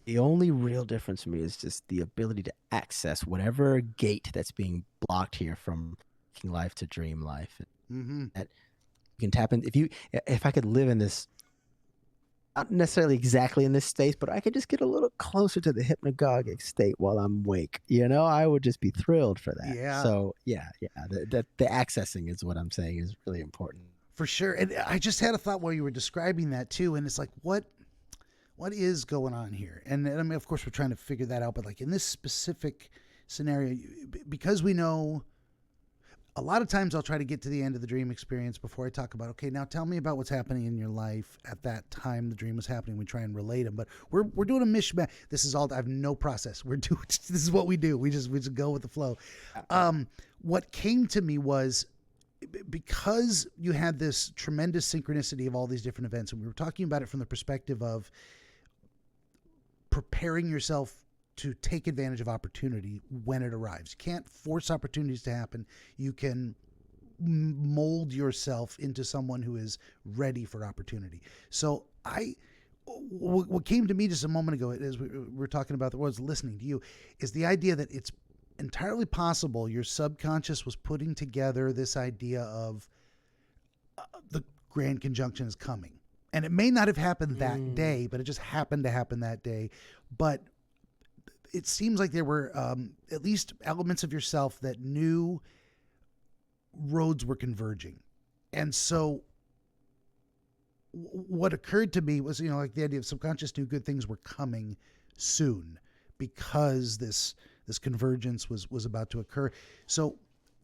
Speaker 2: the only real difference for me is just the ability to access whatever gate that's being blocked here from waking life to dream life.
Speaker 1: Mm-hmm.
Speaker 2: That you can tap in. If I could live in this, not necessarily exactly in this state, but I could just get a little closer to the hypnagogic state while I'm awake. I would just be thrilled for that.
Speaker 1: Yeah.
Speaker 2: So yeah. The accessing is what I'm saying is really important.
Speaker 1: For sure. And I just had a thought while you were describing that too. And it's like, what is going on here? And I mean, of course, we're trying to figure that out. But like in this specific scenario, because we know a lot of times I'll try to get to the end of the dream experience before I talk about, okay, now tell me about what's happening in your life at that time the dream was happening. We try and relate them, but we're doing a mishmash. This is all, I have no process. This is what we do. We just go with the flow. What came to me was, because you had this tremendous synchronicity of all these different events, and we were talking about it from the perspective of preparing yourself to take advantage of opportunity when it arrives. You can't force opportunities to happen. You can mold yourself into someone who is ready for opportunity. So what came to me just a moment ago, as we were talking about, was listening to you, is the idea that it's entirely possible your subconscious was putting together this idea of the grand conjunction is coming. And it may not have happened that day, but it just happened to happen that day. But it seems like there were at least elements of yourself that knew roads were converging. And so what occurred to me was, like the idea of subconscious knew good things were coming soon because this convergence was about to occur. So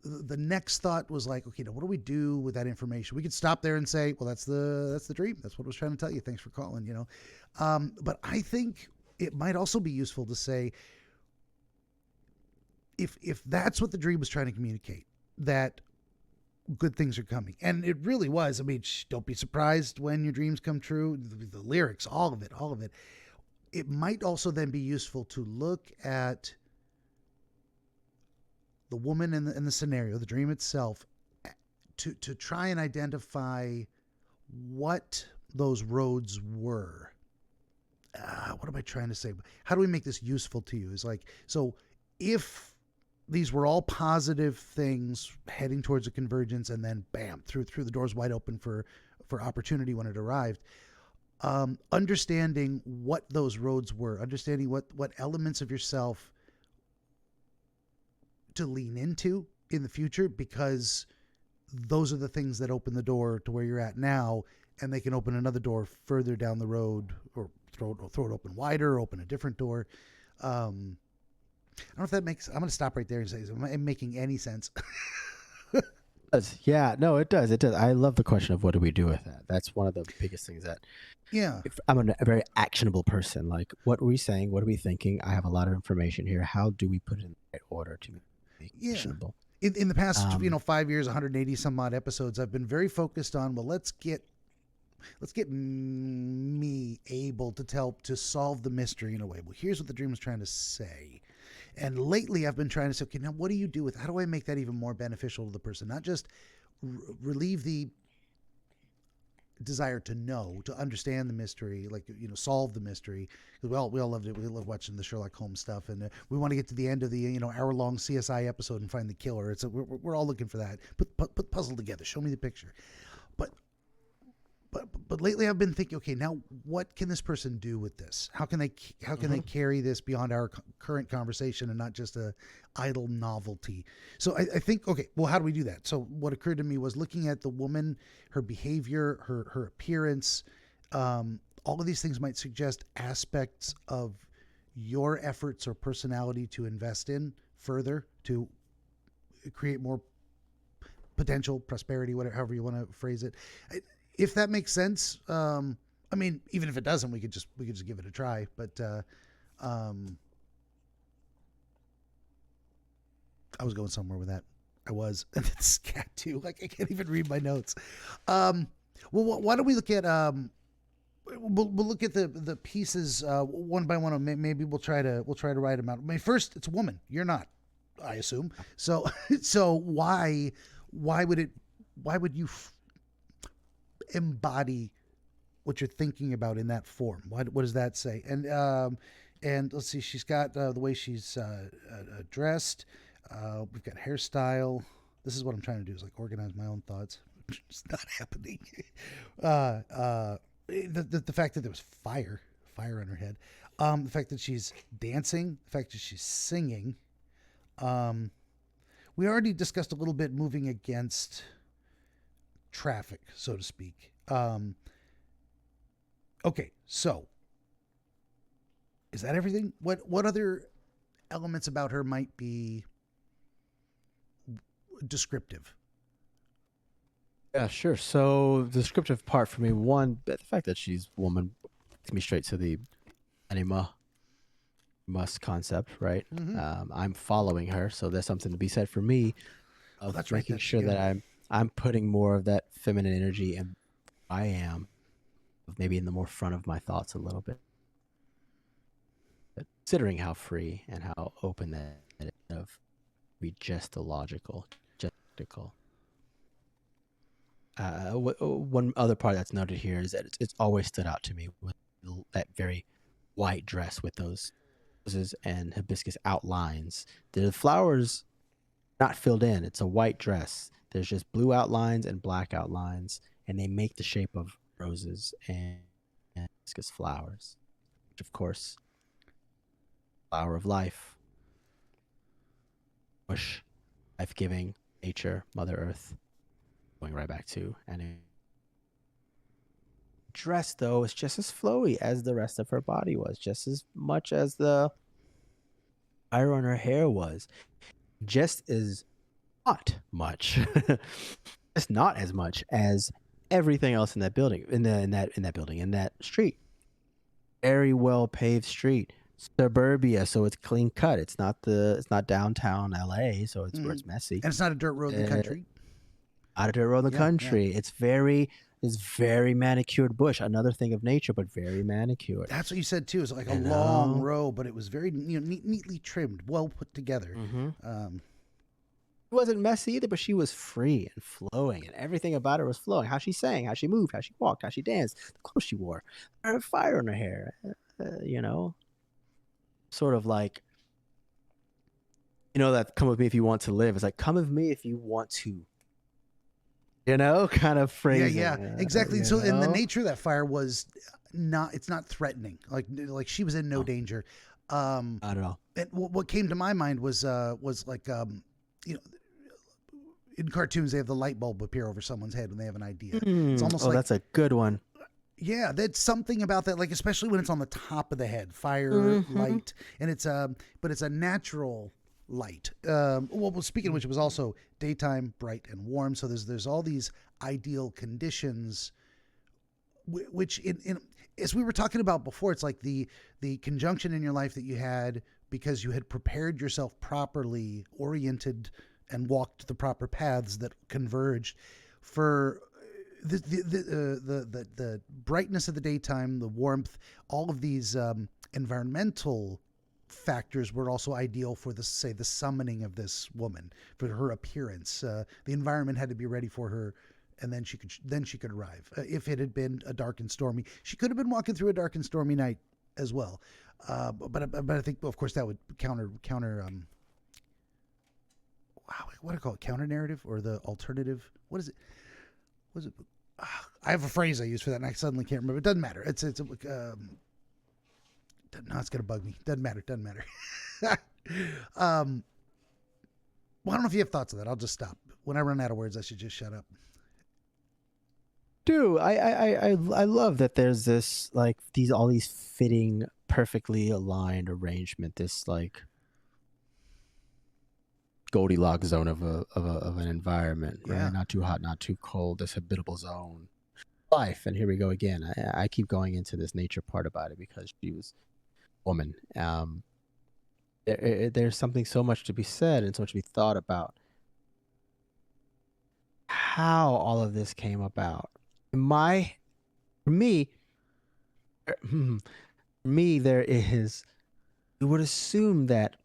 Speaker 1: the next thought was like, okay, now what do we do with that information? We could stop there and say, well, that's the dream. That's what I was trying to tell you. Thanks for calling, but I think it might also be useful to say, if that's what the dream was trying to communicate, that good things are coming. And it really was. I mean, don't be surprised when your dreams come true. The lyrics, all of it. It might also then be useful to look at the woman in the scenario, the dream itself, to try and identify what those roads were. What am I trying to say? How do we make this useful to you? Is like, so if these were all positive things heading towards a convergence, and then bam, through the doors wide open for opportunity when it arrived, understanding what those roads were, understanding what elements of yourself to lean into in the future, because those are the things that open the door to where you're at now, and they can open another door further down the road, or throw it open wider, or open a different door. I don't know if that makes. I'm going to stop right there and say, am I making any sense?
Speaker 2: Yeah, no, it does. It does. I love the question of what do we do with that. That's one of the biggest things that.
Speaker 1: Yeah.
Speaker 2: If I'm a very actionable person. Like, what are we saying? What are we thinking? I have a lot of information here. How do we put it in the right order to make it actionable?
Speaker 1: In the past, 5 years, 180 some odd episodes, I've been very focused on, well, let's get me able to solve the mystery in a way. Well, here's what the dream was trying to say. And lately I've been trying to say, okay, now what do you do with, how do I make that even more beneficial to the person? Not just relieve the desire to know, to understand the mystery, like, solve the mystery. Because we all loved it. We love watching the Sherlock Holmes stuff, and we want to get to the end of the hour-long CSI episode and find the killer. We're all looking for that. Put the puzzle together. Show me the picture. But lately I've been thinking, okay, now what can this person do with this? How can they carry this beyond our current conversation and not just a idle novelty? So I think, okay, well, how do we do that? So what occurred to me was looking at the woman, her behavior, her appearance, all of these things might suggest aspects of your efforts or personality to invest in further, to create more potential prosperity, whatever, however you want to phrase it. If that makes sense, I mean, even if it doesn't, we could just give it a try. But I was going somewhere with that. I was, and it's cat too. Like, I can't even read my notes. Well, why don't we look at we'll look at the pieces one by one. Maybe we'll try to write them out. I mean, first, it's a woman. You're not, I assume. So so why would you embody what you're thinking about in that form? What does that say? And let's see. She's got the way she's dressed. We've got hairstyle. This is what I'm trying to do, is like organize my own thoughts. It's not happening. The fact that there was fire on her head, the fact that she's dancing, the fact that she's singing. We already discussed a little bit moving against traffic, so to speak. Okay, so is that everything? What other elements about her might be descriptive?
Speaker 2: Yeah, sure. So the descriptive part for me, one, the fact that she's woman gets me straight to the anima must concept, right?
Speaker 1: Mm-hmm.
Speaker 2: I'm following her, so there's something to be said for me of
Speaker 1: That's right.
Speaker 2: making sure that I'm putting more of that feminine energy, and I am maybe in the more front of my thoughts a little bit. But considering how free and how open that is of be just the logical. One other part that's noted here is that it's always stood out to me with that very white dress with those roses and hibiscus outlines. The flowers not filled in. It's a white dress. There's just blue outlines and black outlines, and they make the shape of roses and hibiscus flowers, which of course, flower of life, bush, life-giving, nature, Mother Earth. Going right back to, and dress though is just as flowy as the rest of her body was, just as much as the fire on her hair was, just as not much, just not as much as everything else in that building, in that street. Very well paved street, suburbia, so it's clean cut. It's not downtown LA, so it's where it's messy,
Speaker 1: and it's not a dirt road in the country.
Speaker 2: Out of dirt road in the country. Yeah. It's very manicured bush. Another thing of nature, but very manicured.
Speaker 1: That's what you said too. It's like a long row, but it was very neatly trimmed, well put together.
Speaker 2: Mm-hmm. It wasn't messy either, but she was free and flowing, and everything about her was flowing. How she sang, how she moved, how she walked, how she danced, the clothes she wore, her fire in her hair. Sort of like, that "come with me if you want to live." It's like, come with me if you want to. Kind of phrasing.
Speaker 1: Yeah, exactly. So, and the nature of that fire was it's not threatening. Like she was in no danger.
Speaker 2: I don't know.
Speaker 1: And what came to my mind was like, in cartoons, they have the light bulb appear over someone's head when they have an idea. It's almost like,
Speaker 2: that's a good one.
Speaker 1: Yeah, there's something about that, like especially when it's on the top of the head, fire, light, and but it's a natural light. Well, speaking of which, it was also daytime, bright and warm. So there's all these ideal conditions, which as we were talking about before, it's like the conjunction in your life that you had because you had prepared yourself properly, oriented, and walked the proper paths that converged for the brightness of the daytime, the warmth, all of these environmental factors were also ideal for the summoning of this woman, for her appearance. The environment had to be ready for her, and then she could arrive. If it had been a dark and stormy, she could have been walking through a dark and stormy night as well. But I think, of course, that would counter. What do I call it? Counter narrative or the alternative? What is it? What is it? I have a phrase I use for that, and I suddenly can't remember. It doesn't matter. No, it's gonna bug me. Doesn't matter. Well, I don't know if you have thoughts on that. I'll just stop. When I run out of words, I should just shut up.
Speaker 2: Dude, I love that there's this all these fitting, perfectly aligned arrangement. This like Goldilocks zone of an environment, right?
Speaker 1: Yeah.
Speaker 2: Not too hot, not too cold. This habitable zone, life. And here we go again. I keep going into this nature part about it because she was woman. There's something so much to be said and so much to be thought about how all of this came about. For me, there is. You would assume that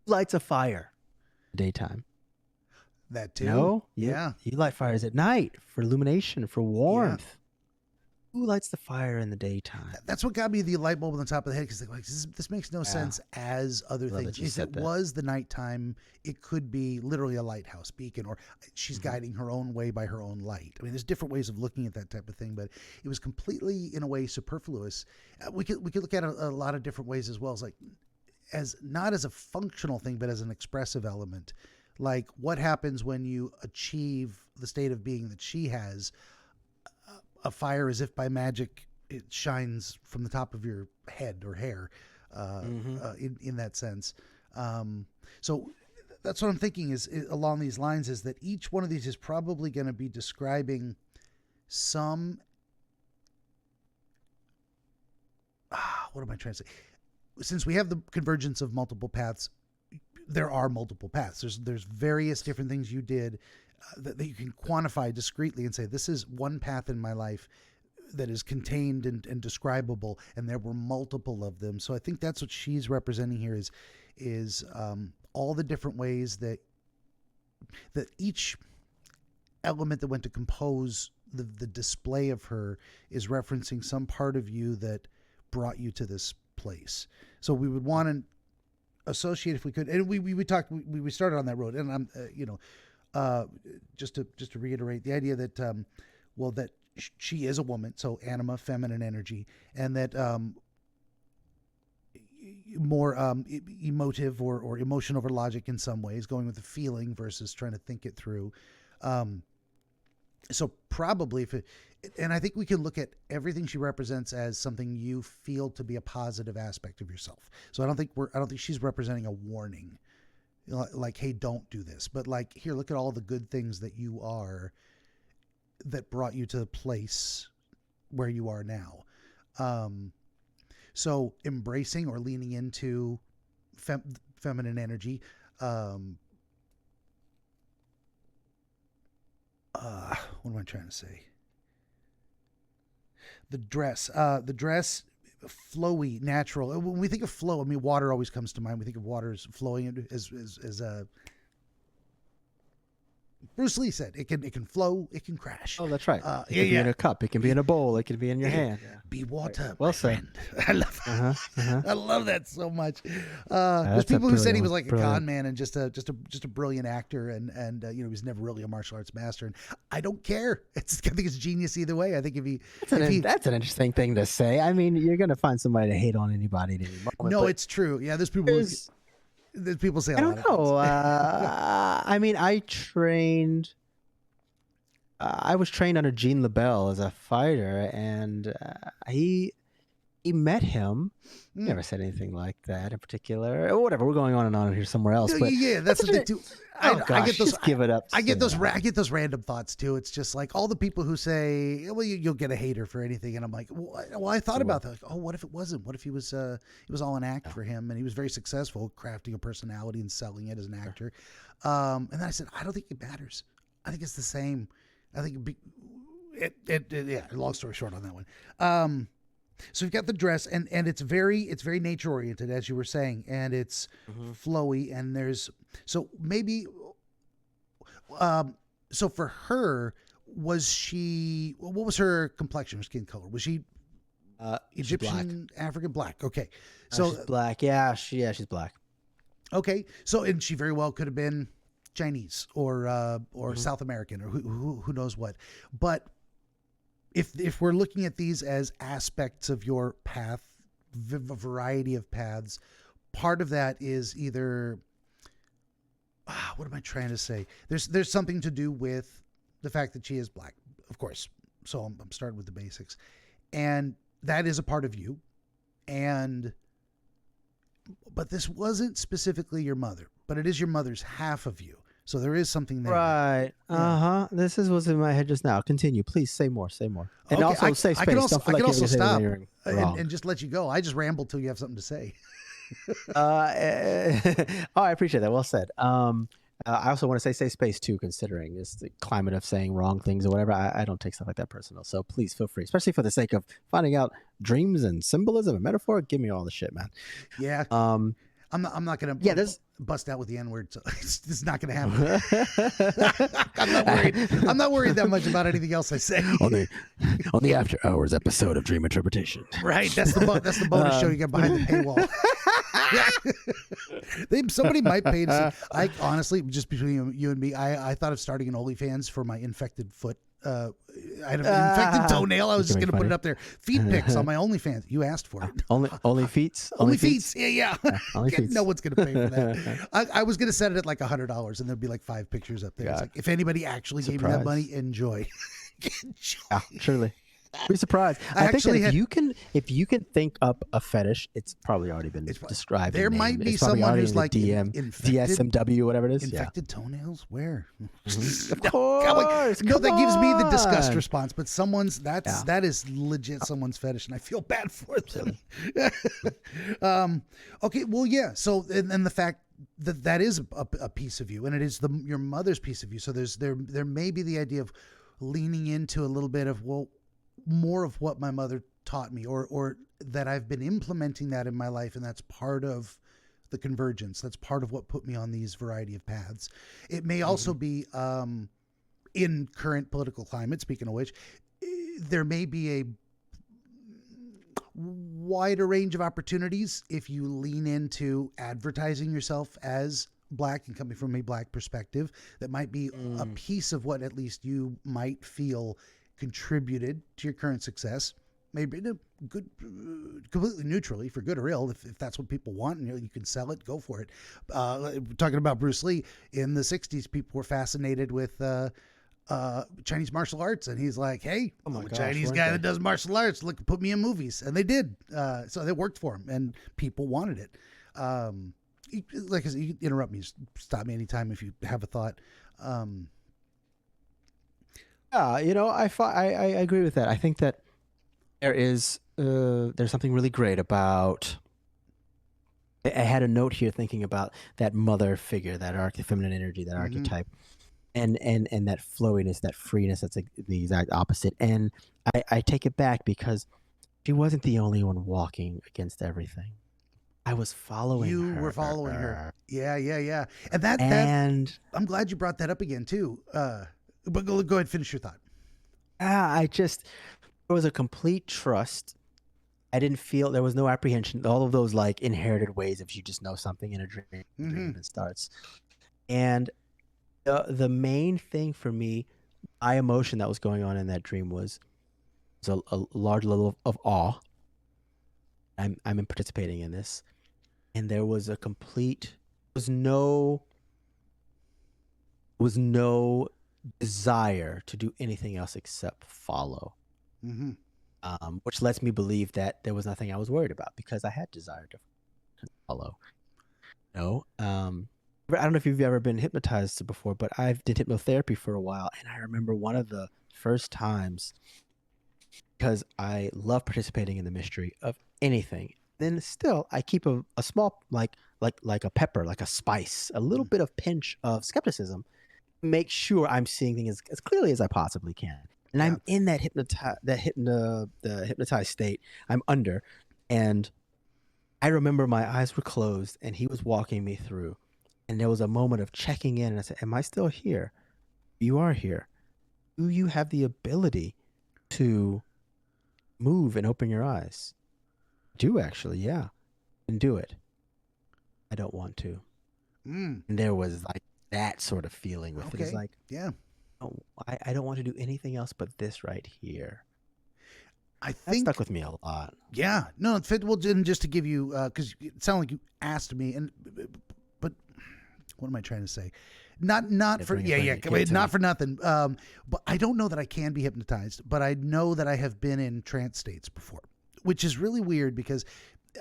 Speaker 2: lights a fire daytime.
Speaker 1: That too.
Speaker 2: No,
Speaker 1: Yeah.
Speaker 2: You light fires at night for illumination, for warmth. Who lights the fire in the daytime?
Speaker 1: That's what got me the light bulb on the top of the head, because like, this makes no sense as other things. If it was the nighttime, it could be literally a lighthouse beacon, or she's guiding her own way by her own light. I mean, there's different ways of looking at that type of thing, but it was completely, in a way, superfluous. We could look at it a lot of different ways as well, as not as a functional thing, but as an expressive element. Like, what happens when you achieve the state of being that she has? A fire, as if by magic, it shines from the top of your head or hair, in that sense. So that's what I'm thinking is along these lines, is that each one of these is probably going to be describing some. What am I trying to say? Since we have the convergence of multiple paths, there are multiple paths. There's various different things you did that you can quantify discreetly and say, this is one path in my life that is contained and describable, and there were multiple of them. So I think that's what she's representing here is all the different ways that each element that went to compose the display of her is referencing some part of you that brought you to this place. So we would want to associate, if we could, and we talked, we started on that road, and I'm just to reiterate the idea that that she is a woman, so anima, feminine energy, and that more emotive or emotion over logic in some ways, going with the feeling versus trying to think it through. So probably and I think we can look at everything she represents as something you feel to be a positive aspect of yourself. So I don't think she's representing a warning, like, hey, don't do this, but like, here, look at all the good things that you are, that brought you to the place where you are now. So embracing or leaning into feminine energy. What am I trying to say? The dress, flowy, natural. When we think of flow, I mean, water always comes to mind. We think of water as flowing as Bruce Lee said, it can flow, it can crash.
Speaker 2: Oh, that's right. It can be in a cup, it can be in a bowl, it can be in your hand.
Speaker 1: Be water.
Speaker 2: Right. Well said.
Speaker 1: I love I love that so much. There's people who said he was like a con man and just a brilliant actor, and he was never really a martial arts master. And I don't care. I think it's genius either way. I think
Speaker 2: that's an interesting thing to say. I mean, you're gonna find somebody to hate on anybody at any moment.
Speaker 1: No, it's true. Yeah, there's people. There's people say a lot of things.
Speaker 2: I mean, I was trained under Gene LaBelle as a fighter, and he met him. Never said anything like that in particular. Or whatever. We're going on and on here somewhere else. But
Speaker 1: yeah, that's what they do. I get those.
Speaker 2: Just give it up.
Speaker 1: I get those random thoughts too. It's just like all the people who say, "Well, you'll get a hater for anything," and I'm like, "Well, I thought about that. Like, oh, what if it wasn't? What if it was all an act for him, and he was very successful crafting a personality and selling it as an actor?" And then I said, "I don't think it matters. I think it's the same. I think yeah. Long story short on that one. So we've got the dress, and it's very nature oriented, as you were saying, and it's flowy, and there's maybe so for her, what was her complexion, her skin color? Was she Egyptian, African, black? Okay, so
Speaker 2: she's black. Yeah, she's black.
Speaker 1: Okay, so and she very well could have been Chinese or South American or who knows what, but if we're looking at these as aspects of your path, a variety of paths, part of that is either what am I trying to say? There's something to do with the fact that she is black, of course. So I'm starting with the basics, and that is a part of you, but this wasn't specifically your mother, but it is your mother's half of you. So there is something there.
Speaker 2: Right. Yeah. This is what's in my head just now. Continue. Please say more. And also say space.
Speaker 1: I can also stop
Speaker 2: and
Speaker 1: just let you go. I just ramble till you have something to say.
Speaker 2: I appreciate that. Well said. I also want to say safe space too, considering this the climate of saying wrong things or whatever. I don't take stuff like that personal. So please feel free, especially for the sake of finding out dreams and symbolism and metaphor. Give me all the shit, man.
Speaker 1: Yeah. I'm not gonna bust out with the N-word, so it's not gonna happen. I'm not worried that much about anything else I say.
Speaker 2: on the After Hours episode of Dream Interpretation.
Speaker 1: Right, that's the bonus show you get behind the paywall. Somebody might pay to see. I honestly, just between you and me, I thought of starting an OnlyFans for my infected foot. I had an infected toenail. I was just going to put it up there. Feet pics on my OnlyFans. You asked for it.
Speaker 2: Only feets?
Speaker 1: Only feet. Yeah.
Speaker 2: Only feet.
Speaker 1: No one's going to pay for that. I was going to set it at like $100 and there'd be like 5 pictures up there. It's like, if anybody actually gave me that money, enjoy.
Speaker 2: Yeah, truly. Be surprised. I think that if you can think up a fetish, it's probably already been described.
Speaker 1: There might be someone who's like
Speaker 2: DSMW, whatever it is.
Speaker 1: Infected toenails? Where?
Speaker 2: Of course.
Speaker 1: No, that gives me the disgust response. But that is legit someone's fetish, and I feel bad for them. Okay. Well, yeah. So and the fact that is a piece of you, and it is your mother's piece of you. So there may be the idea of leaning into a little bit of more of what my mother taught me, or that I've been implementing that in my life, and that's part of the convergence. That's part of what put me on these variety of paths. It may also be in current political climate, speaking of which, there may be a wider range of opportunities if you lean into advertising yourself as Black and coming from a Black perspective. That might be a piece of what at least you might feel contributed to your current success, maybe in a good, completely neutrally, for good or ill. If that's what people want and you can sell it, go for it. Talking about Bruce Lee, in the 60s, people were fascinated with Chinese martial arts, and he's like, hey, I'm a Chinese guy that does martial arts, look, put me in movies. And they did. So it worked for him, and people wanted it. Like I said, you can interrupt me, just stop me anytime if you have a thought.
Speaker 2: I agree with that. I think that there's something really great about. I had a note here thinking about that mother figure, that feminine energy, that archetype, and that flowiness, that freeness. That's like the exact opposite. And I take it back because she wasn't the only one walking against everything. I was following her.
Speaker 1: You were following her. Yeah. And
Speaker 2: and
Speaker 1: I'm glad you brought that up again too. But go ahead, finish your thought.
Speaker 2: There was a complete trust. I didn't feel, there was no apprehension. All of those like inherited ways of you just know something in a dream, dream and starts. And the main thing for me, my emotion that was going on in that dream was a large level of awe. I'm participating in this, and there was no desire to do anything else except follow, which lets me believe that there was nothing I was worried about because I had desire to follow. I don't know if you've ever been hypnotized before, but I've did hypnotherapy for a while, and I remember one of the first times, because I love participating in the mystery of anything. Then still, I keep a small like a pepper, like a spice, a little bit of pinch of skepticism. Make sure I'm seeing things as clearly as I possibly can. And I'm in that hypnotized state. I'm under, and I remember my eyes were closed, and he was walking me through, and there was a moment of checking in, and I said, "Am I still here? You are here. Do you have the ability to move and open your eyes?" I do actually, yeah, and do it. I don't want to. And there was like that sort of feeling with it. It's like, I don't want to do anything else but this right here.
Speaker 1: I think
Speaker 2: that stuck with me a lot.
Speaker 1: Yeah, no, well, just to give you, because it sounded like you asked me, but what am I trying to say? Not for nothing. But I don't know that I can be hypnotized, but I know that I have been in trance states before, which is really weird because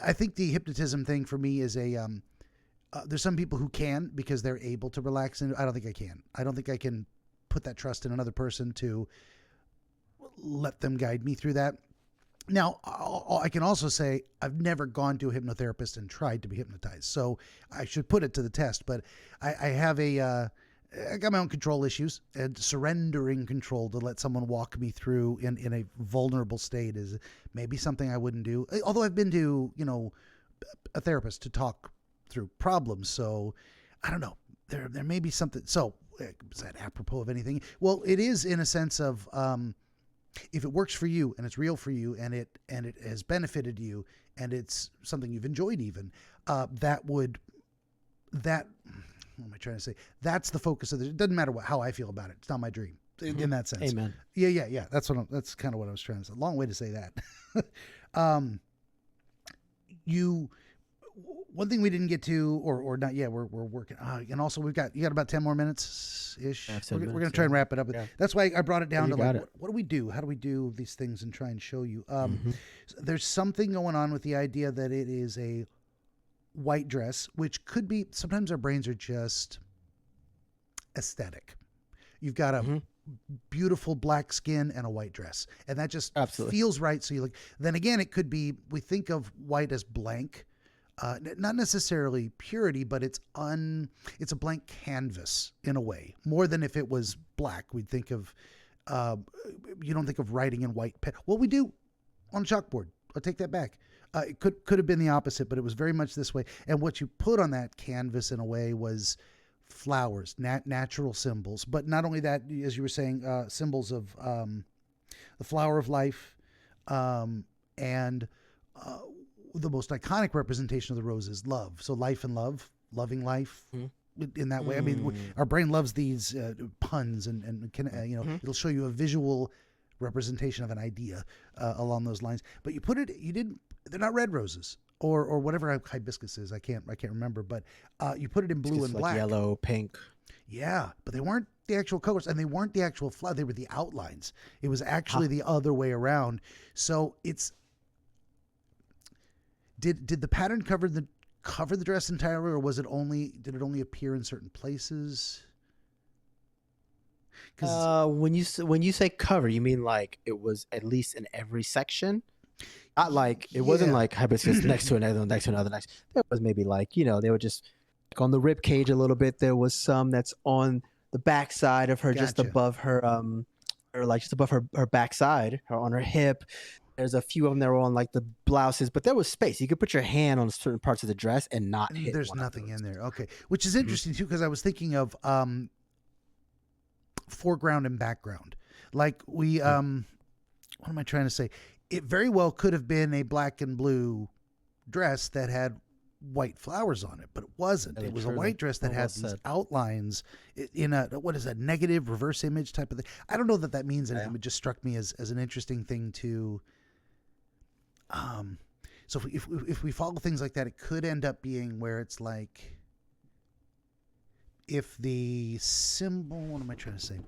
Speaker 1: I think the hypnotism thing for me is there's some people who can because they're able to relax, and I don't think I can. I don't think I can put that trust in another person to let them guide me through that. Now, I can also say I've never gone to a hypnotherapist and tried to be hypnotized, so I should put it to the test. But I have I got my own control issues, and surrendering control to let someone walk me through in a vulnerable state is maybe something I wouldn't do. Although I've been to, a therapist to talk through problems, so I don't know. There may be something. So is that apropos of anything? Well, it is in a sense of. If it works for you and it's real for you and it has benefited you and it's something you've enjoyed even, what am I trying to say? That's the focus of it doesn't matter how I feel about it. It's not my dream in that sense.
Speaker 2: Amen.
Speaker 1: Yeah. That's kind of what I was trying to say. Long way to say that. One thing we didn't get to, or not yet, we're working. And also you got about 10 more minutes ish. We're going to try and wrap it up. Yeah. That's why I brought it down to what do we do? How do we do these things and try and show you? There's something going on with the idea that it is a white dress, which could be, sometimes our brains are just aesthetic. You've got a beautiful black skin and a white dress, and that just feels right. So then again, it could be, we think of white as blank. Not necessarily purity, but it's a blank canvas in a way, more than if it was black. We'd think of, you don't think of writing in white pen. Well, we do on a chalkboard. I'll take that back. It could have been the opposite, but it was very much this way. And what you put on that canvas in a way was flowers, natural symbols. But not only that, as you were saying, symbols of the flower of life, and the most iconic representation of the rose is love. So life and love, loving life in that way. I mean, our brain loves these puns and can, it'll show you a visual representation of an idea along those lines. But they're not red roses or whatever hibiscus is. I can't remember, but you put it in blue and black.
Speaker 2: Yellow, pink.
Speaker 1: Yeah, but they weren't the actual colors and they weren't the actual flower. They were the outlines. It was actually the other way around. So Did the pattern cover the dress entirely, or did it only appear in certain places?
Speaker 2: When you say cover, you mean like it was at least in every section? Not like it wasn't like hibiscus next to another, next to another, next. There was maybe like they were just like on the rib cage a little bit. There was some that's on the back side of her, just above her, or like just above her backside, or on her hip. There's a few of them that were on like the blouses, but there was space. You could put your hand on certain parts of the dress and not hit.
Speaker 1: There's nothing in there. Okay. Which is interesting too, because I was thinking of foreground and background. Like what am I trying to say? It very well could have been a black and blue dress that had white flowers on it, but it wasn't. It was a white dress that had these outlines in a, what is that, negative reverse image type of thing. I don't know that means anything. It just struck me as an interesting thing to... So if we follow things like that, it could end up being where it's like, if the symbol, what am I trying to say?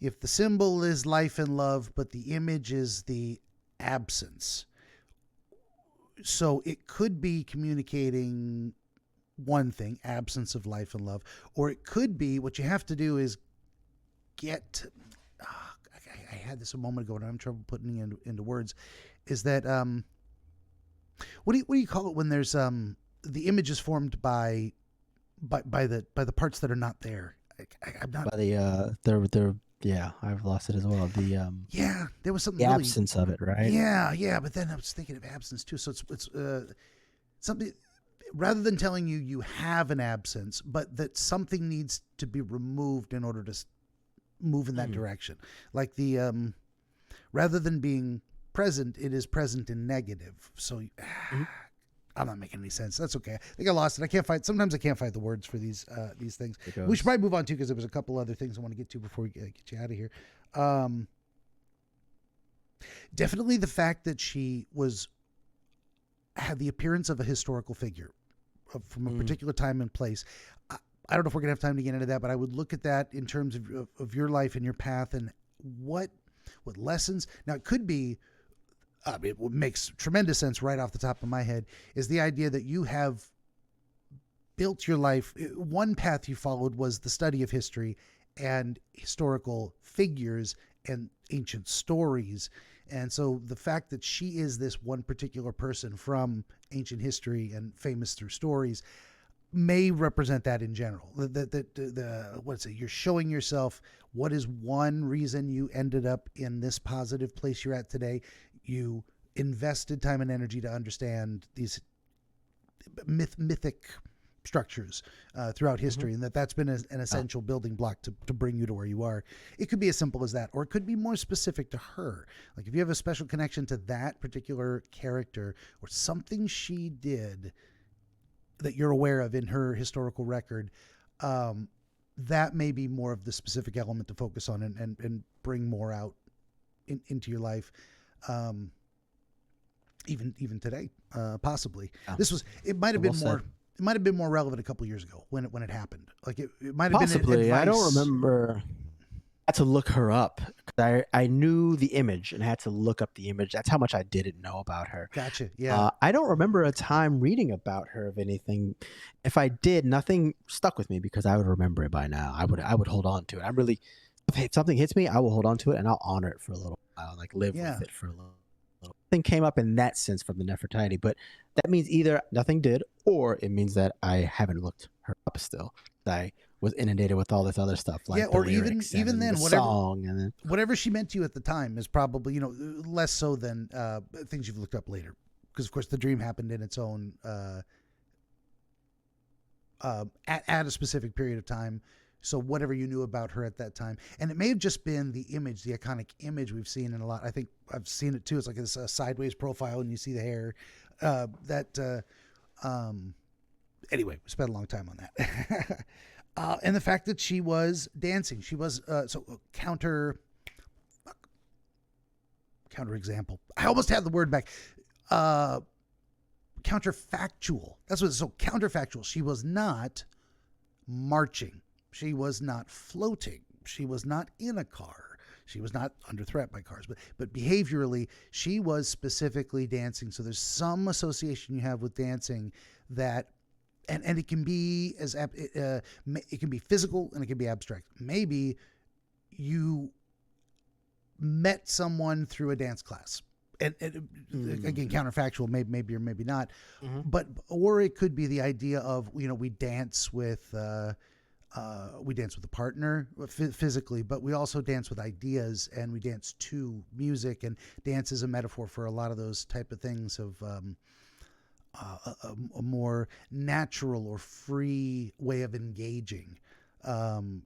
Speaker 1: If the symbol is life and love, but the image is the absence. So it could be communicating one thing, absence of life and love, or it could be what you have to do is get, I had this a moment ago and I'm having trouble putting it into words, is that, what do you call it when there's the image is formed by the parts that are not there? I'm not
Speaker 2: by the I've lost it as well.
Speaker 1: There was something
Speaker 2: the
Speaker 1: really,
Speaker 2: absence of it, right?
Speaker 1: Yeah, but then I was thinking of absence too. So it's something, rather than telling you have an absence, but that something needs to be removed in order to move in that direction. Like the rather than being present, it is present in negative. So I'm not making any sense. That's okay. I think I lost it. Sometimes I can't find the words for these things. We should probably move on too, because there was a couple other things I want to get to before we get you out of here. Definitely the fact that she had the appearance of a historical figure from a particular time and place. I don't know if we're gonna have time to get into that, but I would look at that in terms of your life and your path and what lessons. Now it could be. It makes tremendous sense right off the top of my head, is the idea that you have built your life. One path you followed was the study of history and historical figures and ancient stories. And so the fact that she is this one particular person from ancient history and famous through stories may represent that in general. What's it? You're showing yourself what is one reason you ended up in this positive place you're at today. You invested time and energy to understand these mythic structures throughout history, and that's been an essential building block to bring you to where you are. It could be as simple as that, or it could be more specific to her. Like if you have a special connection to that particular character or something she did that you're aware of in her historical record, that may be more of the specific element to focus on and bring more out into your life. Even today, possibly.
Speaker 2: Yeah.
Speaker 1: It might have been more.
Speaker 2: Said.
Speaker 1: It might have been more relevant a couple years ago when it happened. Like it might have
Speaker 2: Possibly.
Speaker 1: been advice.
Speaker 2: I don't remember. I had to look her up. I knew the image and had to look up the image. That's how much I didn't know about her.
Speaker 1: Gotcha. Yeah.
Speaker 2: I don't remember a time reading about her of anything. If I did, nothing stuck with me because I would remember it by now. I would hold on to it. I'm really, if something hits me, I will hold on to it and I'll honor it for a little while, like live with it for a little. Thing came up in that sense from the Nefertiti, but that means either nothing did, or it means that I haven't looked her up still. I was inundated with all this other stuff, like
Speaker 1: or even then, whatever she meant to you at the time is probably less so than things you've looked up later, because of course the dream happened in its own at a specific period of time. So whatever you knew about her at that time, and it may have just been the image, the iconic image we've seen in a lot. I think I've seen it too. It's like this sideways profile, and you see the hair. Anyway, we spent a long time on that. And the fact that she was dancing, she was counter example. I almost had the word back. Counterfactual. That's what. So counterfactual. She was not marching. She was not floating. She was not in a car. She was not under threat by cars. But behaviorally, she was specifically dancing. So there's some association you have with dancing that, and it can be it can be physical and it can be abstract. Maybe you met someone through a dance class. And again, counterfactual, maybe or maybe not. But or it could be the idea of we dance with. We dance with a partner physically, but we also dance with ideas, and we dance to music, and dance is a metaphor for a lot of those type of things of a more natural or free way of engaging. And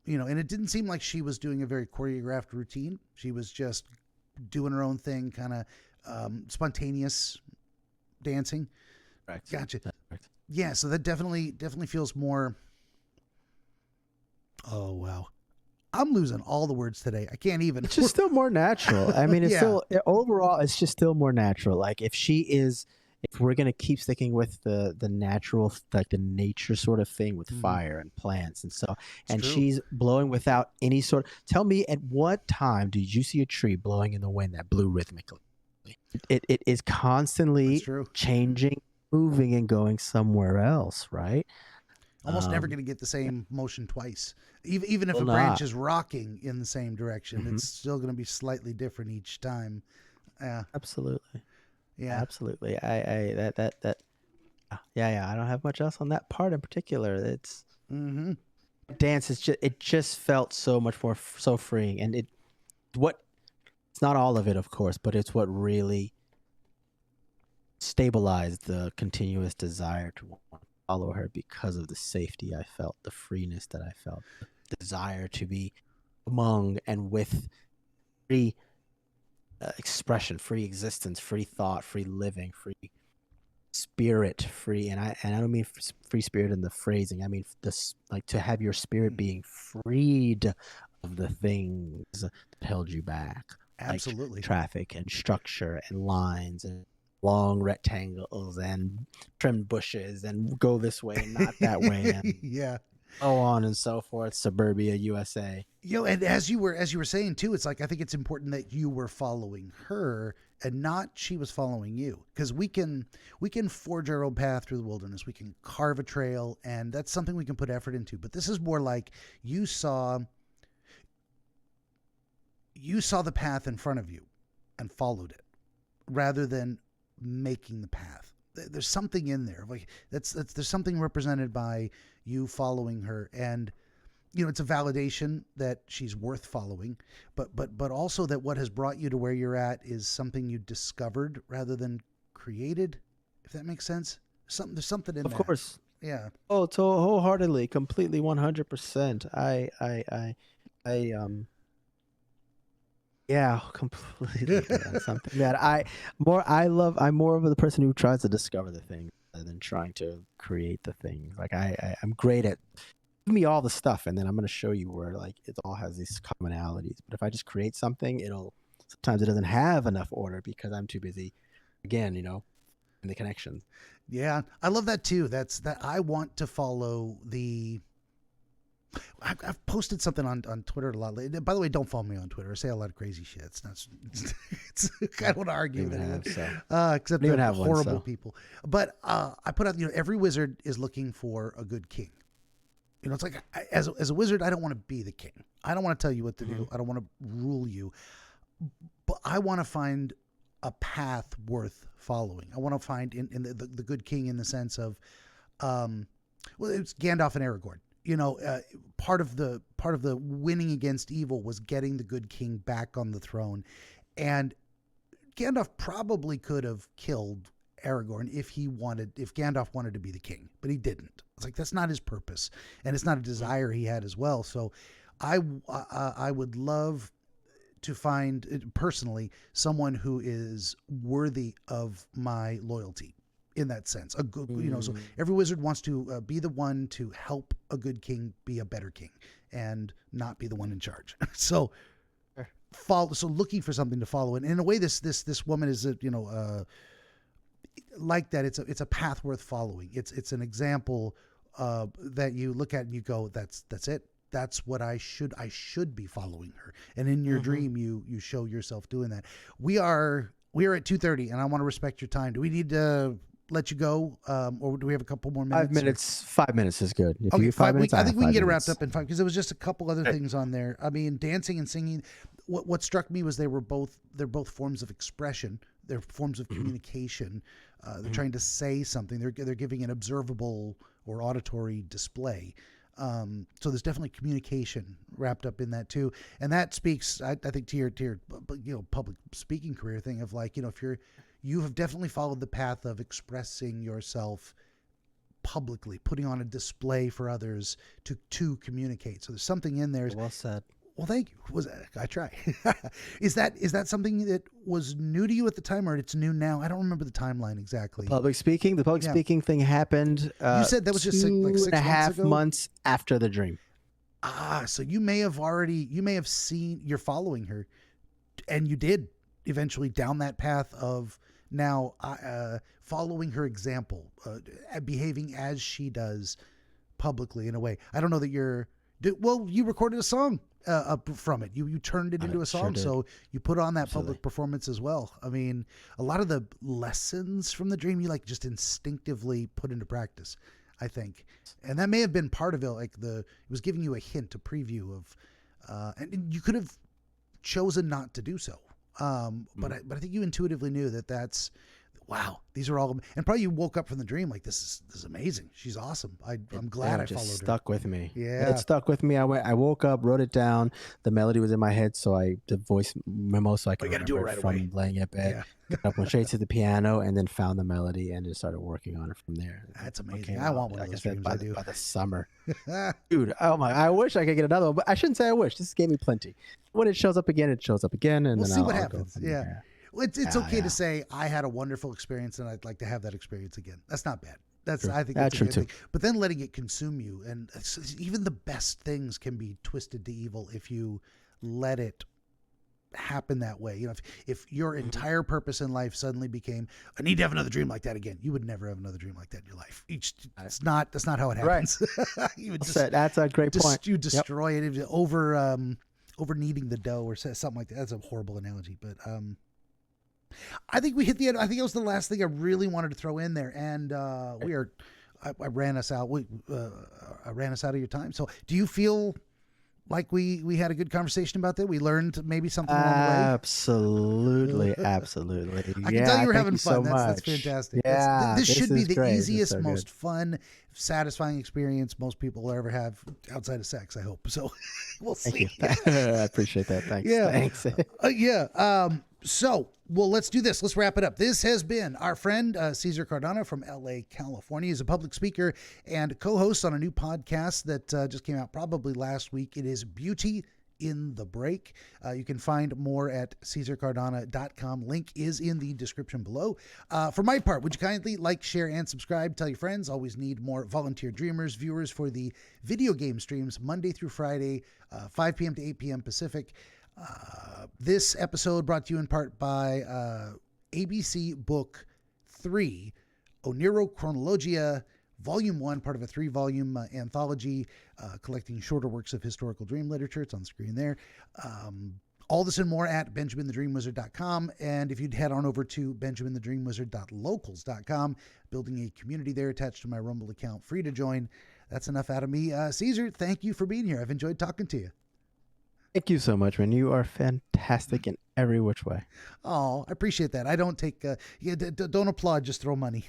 Speaker 1: it didn't seem like she was doing a very choreographed routine. She was just doing her own thing, kind of spontaneous dancing.
Speaker 2: Right.
Speaker 1: Gotcha. Right. Yeah, so that definitely feels more. Oh, wow. I'm losing all the words today. I can't even.
Speaker 2: It's just still more natural. I mean, it's still, overall, it's just still more natural. Like if we're going to keep sticking with the natural, like the nature sort of thing with fire and plants and so, and she's blowing without any sort. Tell me, at what time did you see a tree blowing in the wind that blew rhythmically? It is constantly changing, moving, and going somewhere else, right?
Speaker 1: Almost never going to get the same motion twice. Even if a branch is rocking in the same direction, it's still going to be slightly different each time. Yeah,
Speaker 2: absolutely.
Speaker 1: Yeah,
Speaker 2: absolutely. I don't have much else on that part in particular. It's dance is just felt so much more so freeing, and it's not all of it, of course, but it's what really stabilized the continuous desire to follow her because of the safety I felt, the freeness that I felt, the desire to be among and with free expression, free existence, free thought, free living, free spirit, free. And I don't mean free spirit in the phrasing. I mean this, like to have your spirit being freed of the things that held you back.
Speaker 1: Absolutely.
Speaker 2: Like traffic and structure and lines and long rectangles and trimmed bushes and go this way and not that way and so on and so forth. Suburbia, USA.
Speaker 1: And as you were saying too, it's like I think it's important that you were following her and not she was following you, because we can forge our own path through the wilderness. We can carve a trail, and that's something we can put effort into. But this is more like you you saw the path in front of you and followed it rather than making the path. There's something in there. Like there's something represented by you following her, and it's a validation that she's worth following, but also that what has brought you to where you're at is something you discovered rather than created, if that makes sense. There's something in
Speaker 2: Of
Speaker 1: that.
Speaker 2: course.
Speaker 1: Yeah.
Speaker 2: Oh, so wholeheartedly, completely, 100%. Yeah, completely. That's something that I'm more of the person who tries to discover the thing rather than trying to create the thing. Like I'm great at, give me all the stuff and then I'm going to show you where like it all has these commonalities. But if I just create something, sometimes it doesn't have enough order because I'm too busy, again, in the connections.
Speaker 1: Yeah, I love that too. I want to follow the. I've posted something on Twitter a lot lately. By the way, don't follow me on Twitter. I say a lot of crazy shit. It's not. I don't want to argue with anyone, except the horrible people. But I put out, every wizard is looking for a good king. It's like as a wizard, I don't want to be the king. I don't want to tell you what to do. I don't want to rule you. But I want to find a path worth following. I want to find in the good king in the sense of, it's Gandalf and Aragorn. Part of the winning against evil was getting the good king back on the throne, and Gandalf probably could have killed Aragorn if Gandalf wanted to be the king, but he didn't. It's like that's not his purpose, and it's not a desire he had as well. So, I would love to find personally someone who is worthy of my loyalty. In that sense, a good, so every wizard wants to be the one to help a good king be a better king and not be the one in charge. So, looking for something to follow, and in a way, this woman is like that. It's a path worth following. It's an example that you look at and you go, that's it. That's what I should be following her. And in your dream, you show yourself doing that. We are at 2:30, and I want to respect your time. Do we need to let you go, or do we have a couple more minutes?
Speaker 2: 5 minutes. 5 minutes is good. If
Speaker 1: okay,
Speaker 2: you 5 minutes.
Speaker 1: I think we can get it wrapped up in 5 because there was just a couple other things on there. I mean, dancing and singing. What struck me was they're both forms of expression. They're forms of communication. They're trying to say something. They're giving an observable or auditory display. So there's definitely communication wrapped up in that too, and that speaks, I think, to your public speaking career thing of like, if you have definitely followed the path of expressing yourself publicly, putting on a display for others to communicate. So there's something in there.
Speaker 2: Well said.
Speaker 1: Well, thank you. I try. Is that something that was new to you at the time, or it's new now? I don't remember the timeline exactly.
Speaker 2: The public speaking thing happened.
Speaker 1: You said that was just like 6 months ago?
Speaker 2: months after the dream.
Speaker 1: So you may have seen, you're following her, and you did eventually down that path of now following her example, behaving as she does publicly in a way. I don't know that you recorded a song from it. You turned it into a song, sure, so you put on that
Speaker 2: Absolutely.
Speaker 1: Public performance as well. I mean, a lot of the lessons from the dream you like just instinctively put into practice, I think, and that may have been part of it. Like it was giving you a hint, a preview of, and you could have chosen not to do so. But I think you intuitively knew that's, wow, these are all, and probably you woke up from the dream like, this is amazing. She's awesome. I'm glad I followed her.
Speaker 2: It stuck with me.
Speaker 1: Yeah.
Speaker 2: It stuck with me. I woke up, wrote it down. The melody was in my head, so I did voice memo so I could remember it from laying in bed.
Speaker 1: Yeah.
Speaker 2: Got up, went straight to the piano, and then found the melody and just started working on it from there.
Speaker 1: That's amazing. I want one of those dreams.
Speaker 2: By the summer. Dude, oh my, I wish I could get another one, but I shouldn't say I wish. This gave me plenty. When it shows up again, it shows up again, and
Speaker 1: we'll
Speaker 2: then
Speaker 1: see
Speaker 2: I'll
Speaker 1: what
Speaker 2: go
Speaker 1: happens.
Speaker 2: from
Speaker 1: Yeah.
Speaker 2: there.
Speaker 1: Well, it's okay to say I had a wonderful experience and I'd like to have that experience again. That's not bad. I think that's a good thing. But then letting it consume you, and even the best things can be twisted to evil if you let it happen that way. If your entire purpose in life suddenly became, I need to have another dream like that again, you would never have another dream like that in your life. That's not how it happens.
Speaker 2: Right.
Speaker 1: You would
Speaker 2: that's a great point.
Speaker 1: You destroy it over kneading the dough or something like that. That's a horrible analogy, but I think we hit the end. I think it was the last thing I really wanted to throw in there, and I ran us out. I ran us out of your time. So, do you feel like we had a good conversation about that. We learned maybe something along the way.
Speaker 2: Absolutely.
Speaker 1: I can tell you were having fun. That's fantastic.
Speaker 2: Yeah,
Speaker 1: This should be the
Speaker 2: great.
Speaker 1: easiest,
Speaker 2: so
Speaker 1: most fun, satisfying experience most people will ever have outside of sex, I hope. So we'll see.
Speaker 2: Thank you. I appreciate that. Thanks.
Speaker 1: Yeah.
Speaker 2: Thanks.
Speaker 1: So, well, let's do this. Let's wrap it up. This has been our friend Cesar Cardona from LA, California. He's a public speaker and co-host on a new podcast that just came out probably last week. It is Beauty in the Break. You can find more at CesarCardona.com. Link is in the description below. For my part, would you kindly like, share, and subscribe? Tell your friends. Always need more volunteer dreamers, viewers for the video game streams Monday through Friday, 5 p.m. to 8 p.m. Pacific. This episode brought to you in part by ABC Book 3, Oniro Chronologia, Volume 1, part of a 3-volume anthology collecting shorter works of historical dream literature. It's on the screen there. All this and more at BenjaminTheDreamWizard.com. And if you'd head on over to BenjaminTheDreamWizard.locals.com, building a community there attached to my Rumble account, free to join. That's enough out of me. Cesar, thank you for being here. I've enjoyed talking to you.
Speaker 2: Thank you so much, man. You are fantastic in every which way.
Speaker 1: Oh, I appreciate that. I don't take, don't applaud, just throw money.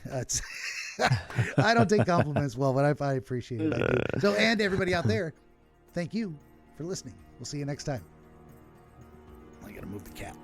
Speaker 1: I don't take compliments well, but I appreciate it. I do. So, and everybody out there, thank you for listening. We'll see you next time. I got to move the cat.